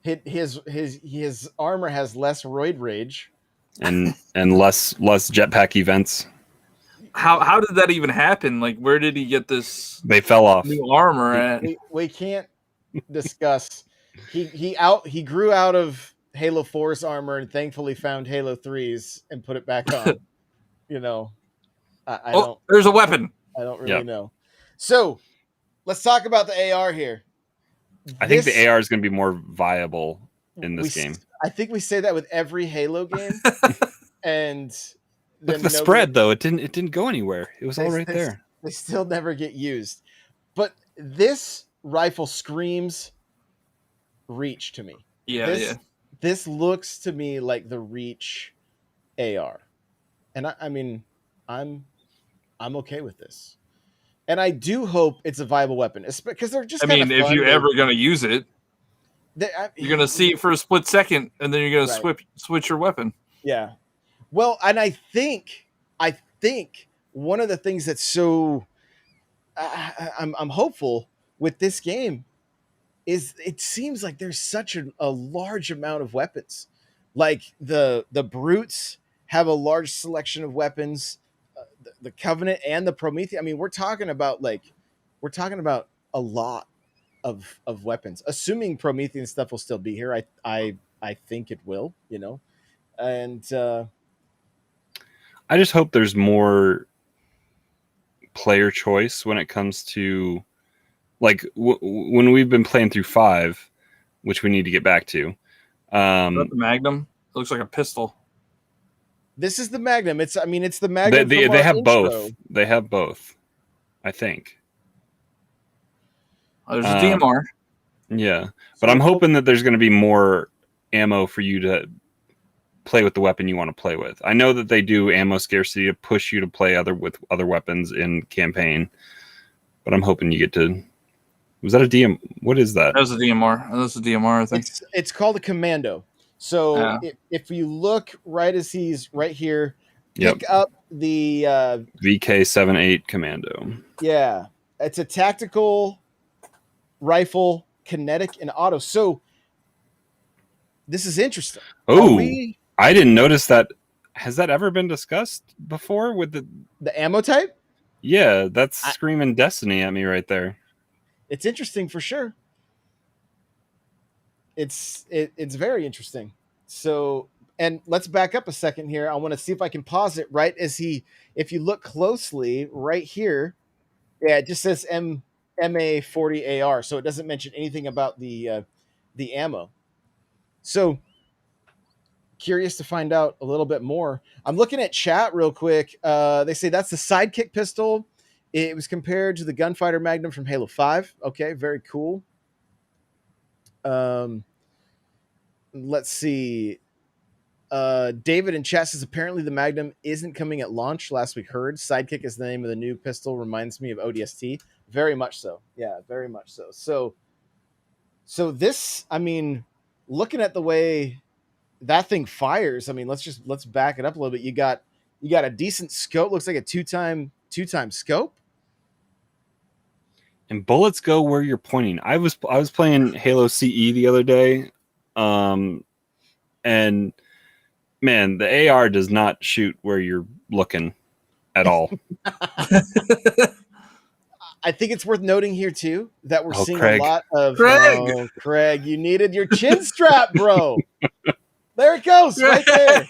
His armor has less roid rage. and less jetpack events. How did that even happen? Like, where did he get this They fell off. new armor at? We can't discuss. He grew out of Halo 4's armor and thankfully found Halo 3's and put it back on. You know, I don't. There's a weapon. I don't really Yep. know. So let's talk about the AR here. I think This- the AR is going to be more viable in this we- game. I think we say that with every Halo game, and Look then at the nobody- spread though. It didn't go anywhere. It was all right there. They still never get used. But this rifle screams Reach to me. Yeah, This looks to me like the Reach AR, and I mean, I'm okay with this, and I do hope it's a viable weapon, because they're just. I mean, kinda if fun. you're ever gonna use it, They- you're gonna see it for a split second, and then you're gonna Right. switch your weapon. Yeah. Well, and I think one of the things that's so I'm hopeful with this game is it seems like there's such a large amount of weapons. Like the brutes have a large selection of weapons, the Covenant and the Prometheus. I mean, we're talking about a lot of weapons. Assuming Promethean stuff will still be here, I think it will. You know, and I just hope there's more player choice when it comes to like when we've been playing through 5, which we need to get back to. Is that the Magnum? It looks like a pistol. this is the Magnum. It's the Magnum. They from our have intro. both. They have both. I think. Oh, there's a DMR. Yeah, but I'm hoping that there's going to be more ammo for you to play with the weapon you want to play with. I know that they do ammo scarcity to push you to play with other weapons in campaign, but I'm hoping you get to. Was that a DM? What is that? That was a DMR. That's a DMR, I think. It's called a Commando. So Yeah. if you look right as he's right here, Yep. pick up the VK78 Commando. yeah, it's a tactical rifle, kinetic and auto. So this is interesting. Oh, Are I didn't notice that. Has that ever been discussed before with the ammo type? Yeah, that's screaming Destiny at me right there. It's interesting for sure. It's very interesting. So, and let's back up a second here. I want to see if I can pause it right as if you look closely right here, yeah, it just says MA40 AR, so it doesn't mention anything about the ammo. So curious to find out a little bit more. I'm looking at chat real quick. They say that's the Sidekick pistol. It was compared to the Gunfighter Magnum from Halo 5. Okay, very cool. Let's see. David in chat says apparently the Magnum isn't coming at launch. Last we heard, Sidekick is the name of the new pistol. Reminds me of ODST. Very much so. Yeah, very much so. So this, I mean, looking at the way that thing fires, I mean, let's back it up a little bit. You got a decent scope. Looks like a two-time scope. And bullets go where you're pointing. I was playing Halo CE the other day, and man, the AR does not shoot where you're looking at all. I think it's worth noting here too that we're seeing Craig. a lot of Craig! Oh, Craig, you needed your chin strap, bro. There it goes, right there.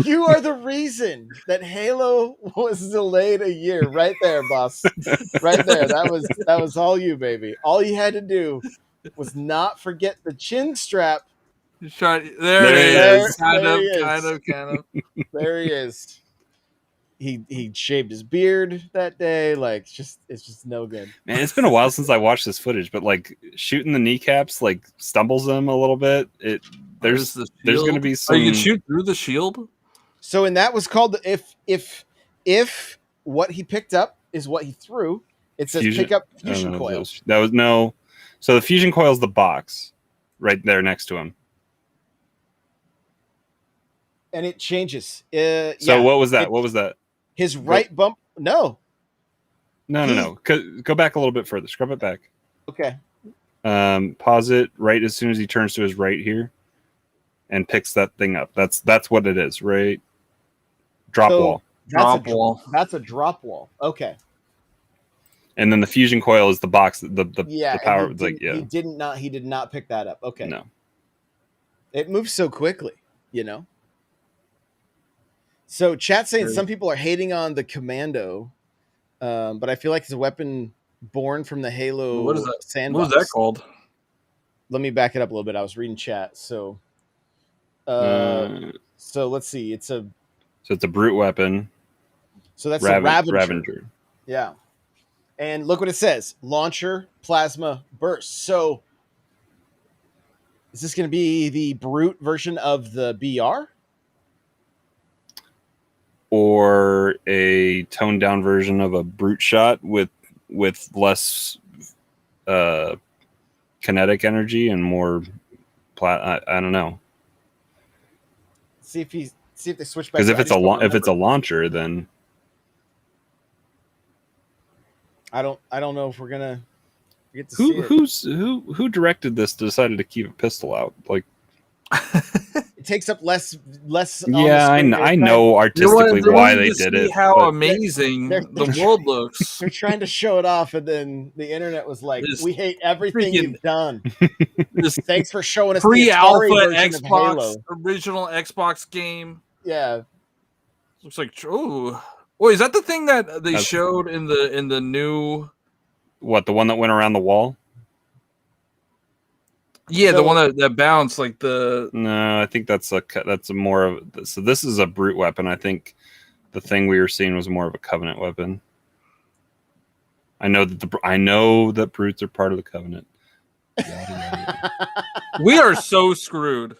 You are the reason that Halo was delayed a year. Right there, boss. Right there. That was all you, baby. All you had to do was not forget the chin strap. There it There is. Kind he is. of. There he is. He shaved his beard that day. Like, it's just no good. Man, it's been a while since I watched this footage, but like shooting the kneecaps like stumbles them a little bit. There's going to be some. Oh, you can shoot through the shield. So, and that was called if what he picked up is what he threw, it says Fusion- pick up I don't fusion know, coil. that was no. So the fusion coil is the box right there next to him. And it changes. So yeah, what was that? What was that? his right bump? No. No. Go back a little bit further. Scrub it back. Okay. Pause it right as soon as he turns to his right here, and picks that thing up. That's what it is, right? Drop So- wall. drop wall. That's a drop wall. Okay. And then the fusion coil is the box. The Yeah. power. and Like, yeah. He did not pick that up. Okay. No. It moves so quickly, you know. So chat saying some people are hating on the commando, but I feel like it's a weapon born from the Halo What is that? sandbox. What was that called? Let me back it up a little bit. I was reading chat. So let's see. So it's a brute weapon. So that's a Ravager. Ravager. Yeah. And look what it says. Launcher, plasma, burst. So is this going to be the brute version of the BR? Or a toned down version of a brute shot with less kinetic energy and more I don't know. See if they switch back. Because if it's a launcher, then I don't know if we're gonna get to see it. who directed this decided to keep a pistol out. Like, It takes up less. Yeah, I know artistically why they did it. How but amazing they're the world looks. They're trying to show it off, and then the internet was like, This "We hate everything freaking- you've done. This Thanks for showing us the pre-alpha Atari version of Xbox, Halo." original Xbox game. Yeah, Looks like wait, is that the thing that they That's- showed in the new? what, the one that went around the wall? Yeah, So- the one that bounced like the. No, I think that's a more of. So this is a brute weapon. I think the thing we were seeing was more of a Covenant weapon. I know that brutes are part of the Covenant. Yada, yada, yada. We are so screwed.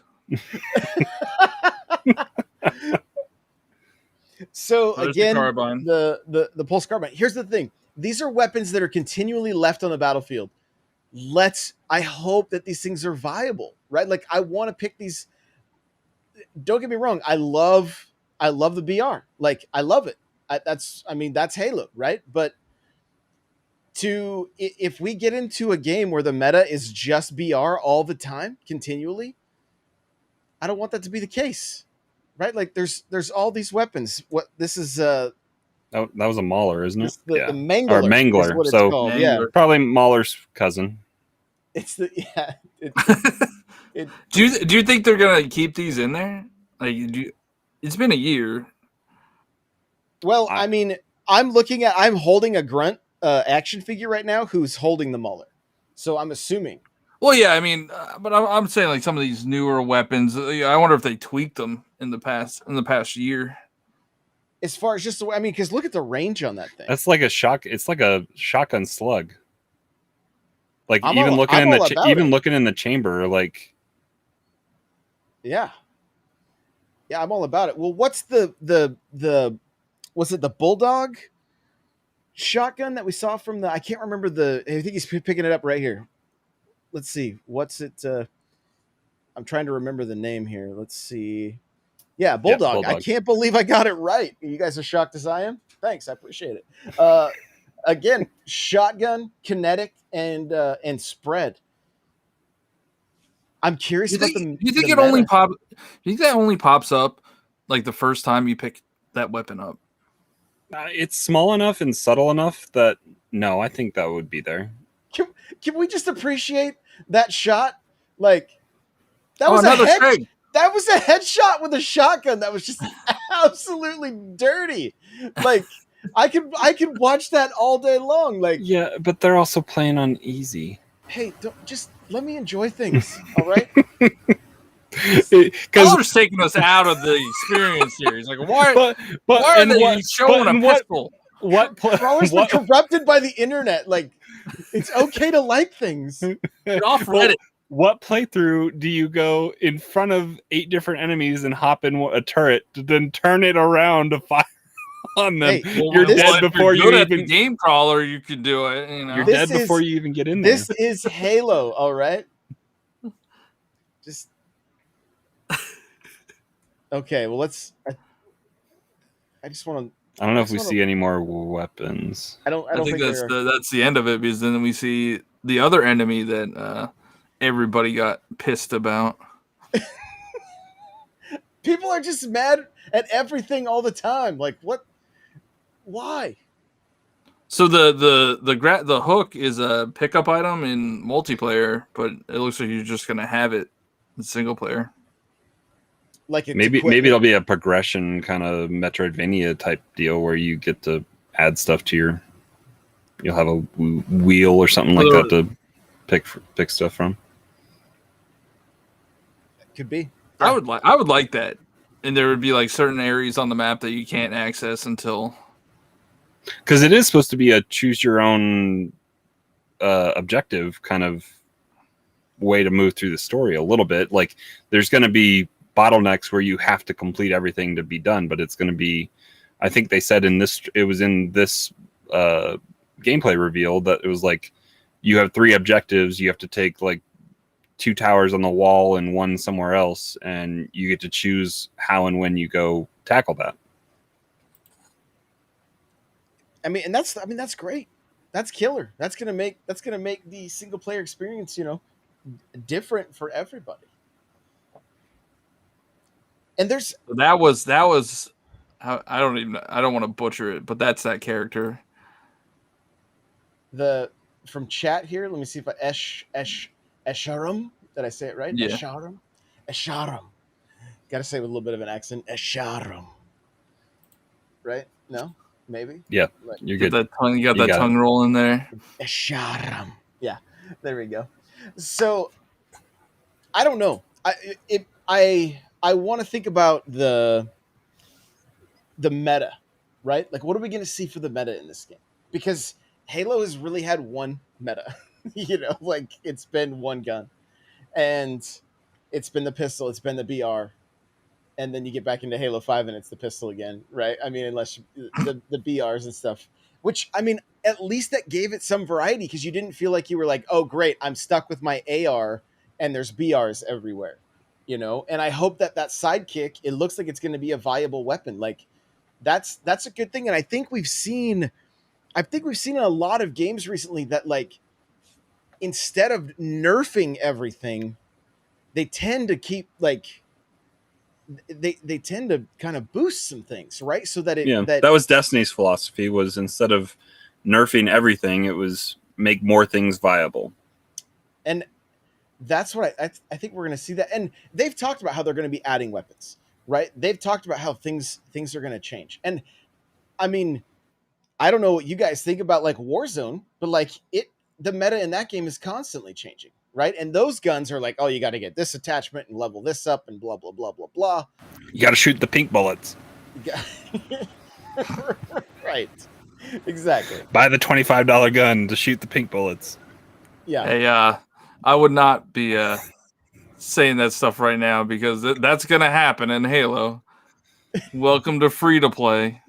So There's the again, carbine. the pulse carbine. Here's the thing: these are weapons that are continually left on the battlefield. I hope that these things are viable, right? Like, I want to pick these. Don't get me wrong. I love the BR. Like, I love it. That's Halo, right? But if we get into a game where the meta is just BR all the time, continually, I don't want that to be the case, right? Like, there's all these weapons. What this is? That was a Mauler, isn't it? The Yeah. Mangler. Or Mangler. Is what it's So- called. Yeah, Mangler. Probably Mauler's cousin. it's the Do you think they're gonna keep these in there? Like, it's been a year. Well, I mean, I'm holding a Grunt action figure right now who's holding the Mauler. So I'm assuming. Well, yeah, I mean, but I'm saying like some of these newer weapons. I wonder if they tweaked them in the past year. As far as just the way, I mean, because look at the range on that thing. That's like a shock. It's like a shotgun slug. Like, I'm even all looking about it. looking in the chamber, like, Yeah, I'm all about it. Well, what's the was it the Bulldog shotgun that we saw from the? I can't remember I think he's picking it up right here. Let's see. What's it? I'm trying to remember the name here. Let's see. Yeah, Bulldog. I Bulldog. can't believe I got it right. You guys as shocked as I am? Thanks. I appreciate it. Again, shotgun, kinetic, and spread. I'm curious Do about you think it only pop? Do you think that only pops up like the first time you pick that weapon up? it's small enough and subtle enough that no, I think that would be there. Can we just appreciate that shot? Like, that was another Craig. That was a headshot with a shotgun. That was just absolutely dirty. Like, I could watch that all day long. Like, Yeah, but they're also playing on easy. hey, just let me enjoy things. All right. Because Color's taking us out of the experience series. Like, why are they showing a pistol? What We're always been corrupted by the internet. Like, it's okay to like things. Get off Reddit. What playthrough do you go in front of 8 different enemies and hop in a turret, then turn it around to fire on them? Hey, Well, You're this- dead if before you're you good at the even. game crawler. You could do it. You know. You're This dead is- before you even get in there. This is Halo. All right. Just okay. Well, let's. I just want to. I don't know if we see any more weapons. I don't I think think there are. that's the end of it, because then we see the other enemy that everybody got pissed about. People are just mad at everything all the time. Like, what? Why? So the hook is a pickup item in multiplayer, but it looks like you're just gonna have it in single player. Like it's Maybe equipment. it'll be a progression kind of Metroidvania type deal where you get to add stuff to your. You'll have a wheel or something like that to pick stuff from. Could be. I would like that, and there would be like certain areas on the map that you can't access until. Because it is supposed to be a choose your own objective kind of way to move through the story a little bit. Like there's going to be bottlenecks where you have to complete everything to be done, but it's going to be. I think they said in this gameplay reveal that it was like you have 3 objectives. You have to take like 2 towers on the wall and 1 somewhere else, and you get to choose how and when you go tackle that. That's great. That's killer. That's gonna make the single player experience, different for everybody. And there's that was I don't want to butcher it, but that's that character. From chat here. Let me see if Escharum. Did I say it right? Yeah. Escharum. Got to say it with a little bit of an accent. Escharum. Right? No? Maybe? Yeah, Like, you're You good. got that tongue roll in there. Escharum. Yeah. There we go. So I don't know. I want to think about the meta, right? Like, what are we going to see for the meta in this game? Because Halo has really had one meta, like it's been one gun, and it's been the pistol, it's been the BR, and then you get back into Halo 5 and it's the pistol again, right? I mean, unless the BRs and stuff, which, I mean, at least that gave it some variety because you didn't feel like you were like, oh, great, I'm stuck with my AR and there's BRs everywhere, and I hope that sidekick, it looks like it's going to be a viable weapon. Like that's a good thing. And I think we've seen in a lot of games recently that, like, instead of nerfing everything, they tend to keep like they tend to kind of boost some things, right? So that that was Destiny's philosophy, was instead of nerfing everything, it was make more things viable. And that's what I think we're going to see that. And they've talked about how they're going to be adding weapons, right? They've talked about how things are going to change. And I mean, I don't know what you guys think about like Warzone, but like the meta in that game is constantly changing, right? And those guns are like, oh, you got to get this attachment and level this up and blah, blah, blah, blah, blah. You got to shoot the pink bullets. Right. Exactly. Buy the $25 gun to shoot the pink bullets. Yeah. Hey, I would not be saying that stuff right now because that's going to happen in Halo. Welcome to free to play.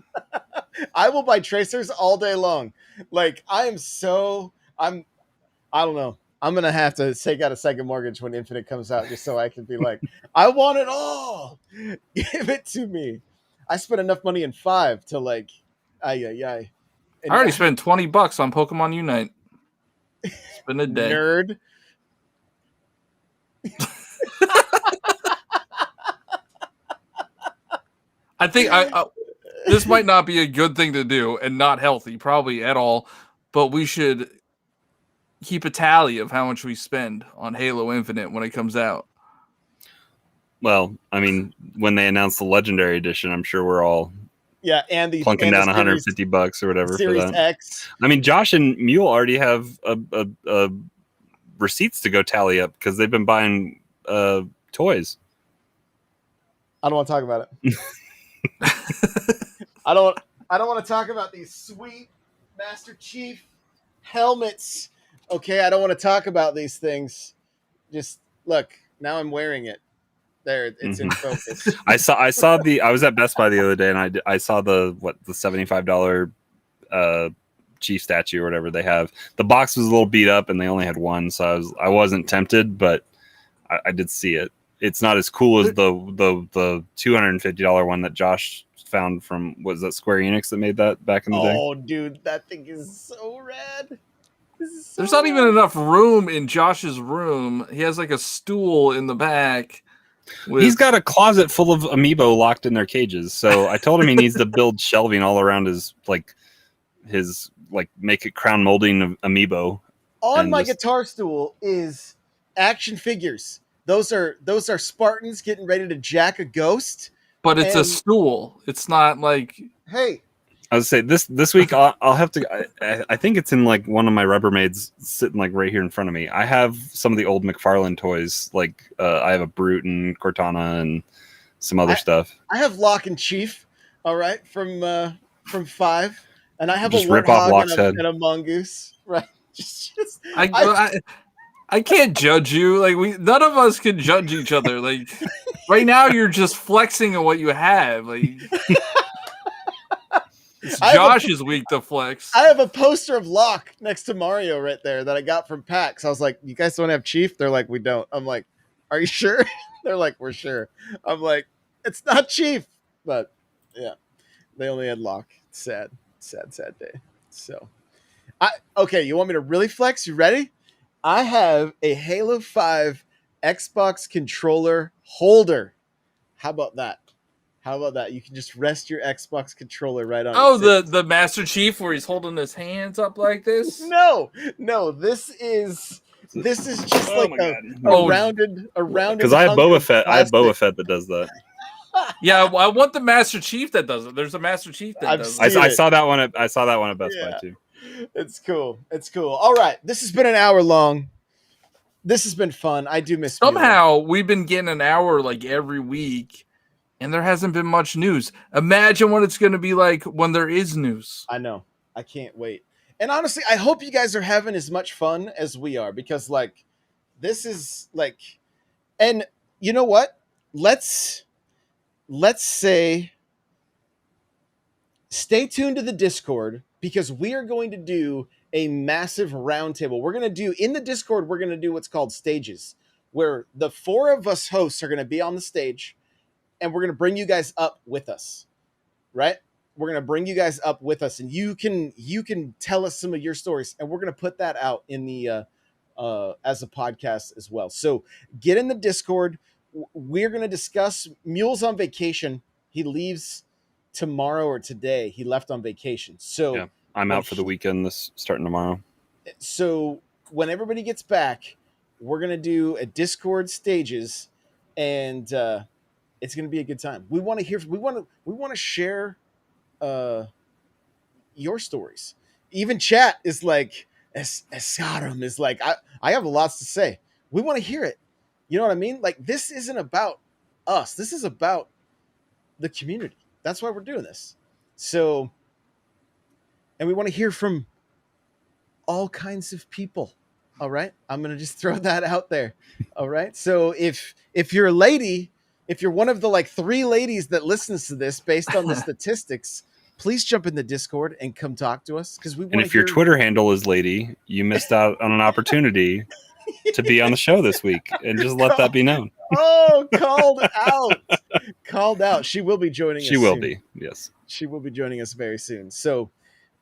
I will buy tracers all day long. Like I don't know. I'm going to have to take out a second mortgage when Infinite comes out just so I can be like, I want it all. Give it to me. I spent enough money in 5 to like, I already spent $20 on Pokemon Unite. It's been a day. Nerd. I think this might not be a good thing to do and not healthy, probably at all, but we should keep a tally of how much we spend on Halo Infinite when it comes out. Well, I mean, when they announced the Legendary Edition, I'm sure we're all and the plunking down $150 or whatever Series for that. X. I mean, Josh and Mule already have receipts to go tally up because they've been buying toys. I don't want to talk about it. I don't want to talk about these sweet Master Chief helmets. Okay, I don't want to talk about these things. Just look, now I'm wearing it. There, it's in focus. I was at Best Buy the other day and I saw the $75 Chief statue or whatever they have. The box was a little beat up and they only had one, so I wasn't tempted, but I did see it. It's not as cool as the $250 one that Josh found from, was that Square Enix that made that back in the day? Oh, dude, that thing is so rad. There's not even enough room in Josh's room. He has like a stool in the back. He's got a closet full of amiibo locked in their cages. So I told him he needs to build shelving all around his make it crown molding of amiibo. On my guitar stool is action figures. Those are Spartans getting ready to jack a ghost. But it's a stool. It's not like. Hey, I would say this week I'll have to. I think it's in like one of my Rubbermaids sitting like right here in front of me. I have some of the old McFarlane toys. Like I have a Brute and Cortana and some other stuff. I have Lock and Chief. All right, from 5, and I have Just a rip off Warthog Lock's and a, head. and a Mongoose. Right. Just I can't judge you. Like none of us can judge each other. Like right now, you're just flexing on what you have. Like it's Josh's week to flex. I have a poster of Locke next to Mario right there that I got from PAX. I was like, "You guys don't have Chief?" They're like, "We don't." I'm like, "Are you sure?" They're like, "We're sure." I'm like, "It's not Chief," but yeah, they only had Locke. Sad day. So, okay. You want me to really flex? You ready? I have a Halo 5 Xbox controller holder. How about that? You can just rest your Xbox controller right on. Oh, the Master Chief where he's holding his hands up like this? No. This is just like a rounded. Because I have Boba Fett. I have Boba Fett that does that. Yeah, I want the Master Chief that does it. There's a Master Chief that does it. I saw that one. I saw that one at Best Buy too. It's cool. All right, this has been an hour long. This has been fun. I do miss. Somehow we've been getting an hour like every week, and there hasn't been much news. Imagine what it's going to be like when there is news. I know. I can't wait. And honestly, I hope you guys are having as much fun as we are, because like this is like, and you know what? Let's say stay tuned to the Discord, because we are going to do a massive roundtable. We're going to do in the Discord, we're going to do what's called stages, where the 4 of us hosts are going to be on the stage, and we're going to bring you guys up with us, right? We're going to bring you guys up with us, and you can tell us some of your stories, and we're going to put that out in the as a podcast as well. So get in the Discord. We're going to discuss Mule's on vacation. He leaves tomorrow or today. He left on vacation. So yeah, I'm out for the weekend starting tomorrow. So when everybody gets back, we're going to do a Discord stages, and it's going to be a good time. We want to hear, we want to share your stories. Even chat is like, Escarum is like, I have lots to say. We want to hear it. You know what I mean? Like, this isn't about us. This is about the community. That's why we're doing this. So, and we want to hear from all kinds of people. All right. I'm going to just throw that out there. All right. So if you're a lady, if you're one of the like 3 ladies that listens to this based on the statistics, please jump in the Discord and come talk to us. Because we want. And if your Twitter handle is lady, you missed out on an opportunity to be on the show this week, and just let that be known. Oh, called out. She will be joining us. She will soon. be. Yes. She will be joining us very soon. So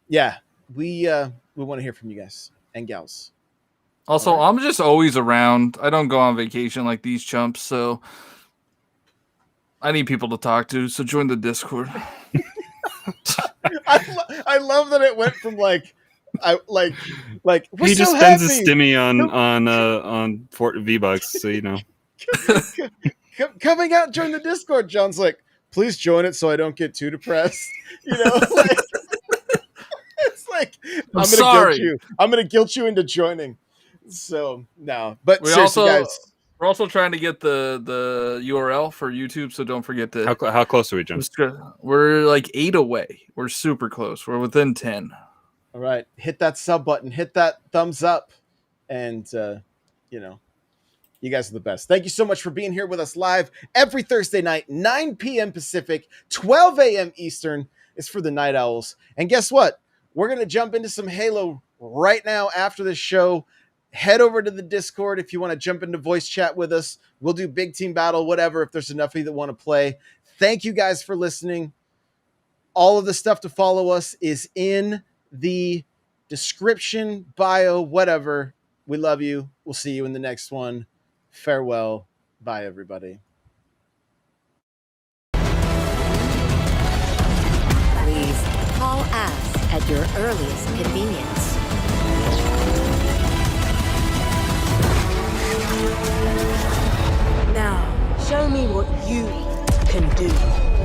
yeah, we want to hear from you guys and gals. Also, right. I'm just always around. I don't go on vacation like these chumps, so I need people to talk to. So join the Discord. I love that it went from like we're he so just spends happy. his stimmy on Fort V-Bucks, so you know. Coming out, join the Discord. John's like, please join it so I don't get too depressed. You know, like, it's like I'm gonna guilt you into joining. So no, but seriously, guys. We're also trying to get the URL for YouTube, so don't forget to. How close are we, Jim? We're like 8 away. We're super close. We're within 10. All right, hit that sub button, hit that thumbs up, and you guys are the best. Thank you so much for being here with us live every Thursday night, 9 p.m. Pacific, 12 a.m. Eastern. Is for the Night Owls. And guess what? We're gonna jump into some Halo right now after this show. Head over to the Discord if you want to jump into voice chat with us. We'll do big team battle, whatever, if there's enough of you that want to play. Thank you guys for listening. All of the stuff to follow us is in the description, bio, whatever. We love you. We'll see you in the next one. Farewell. Bye, everybody. haul ass at your earliest convenience. Now, show me what you can do.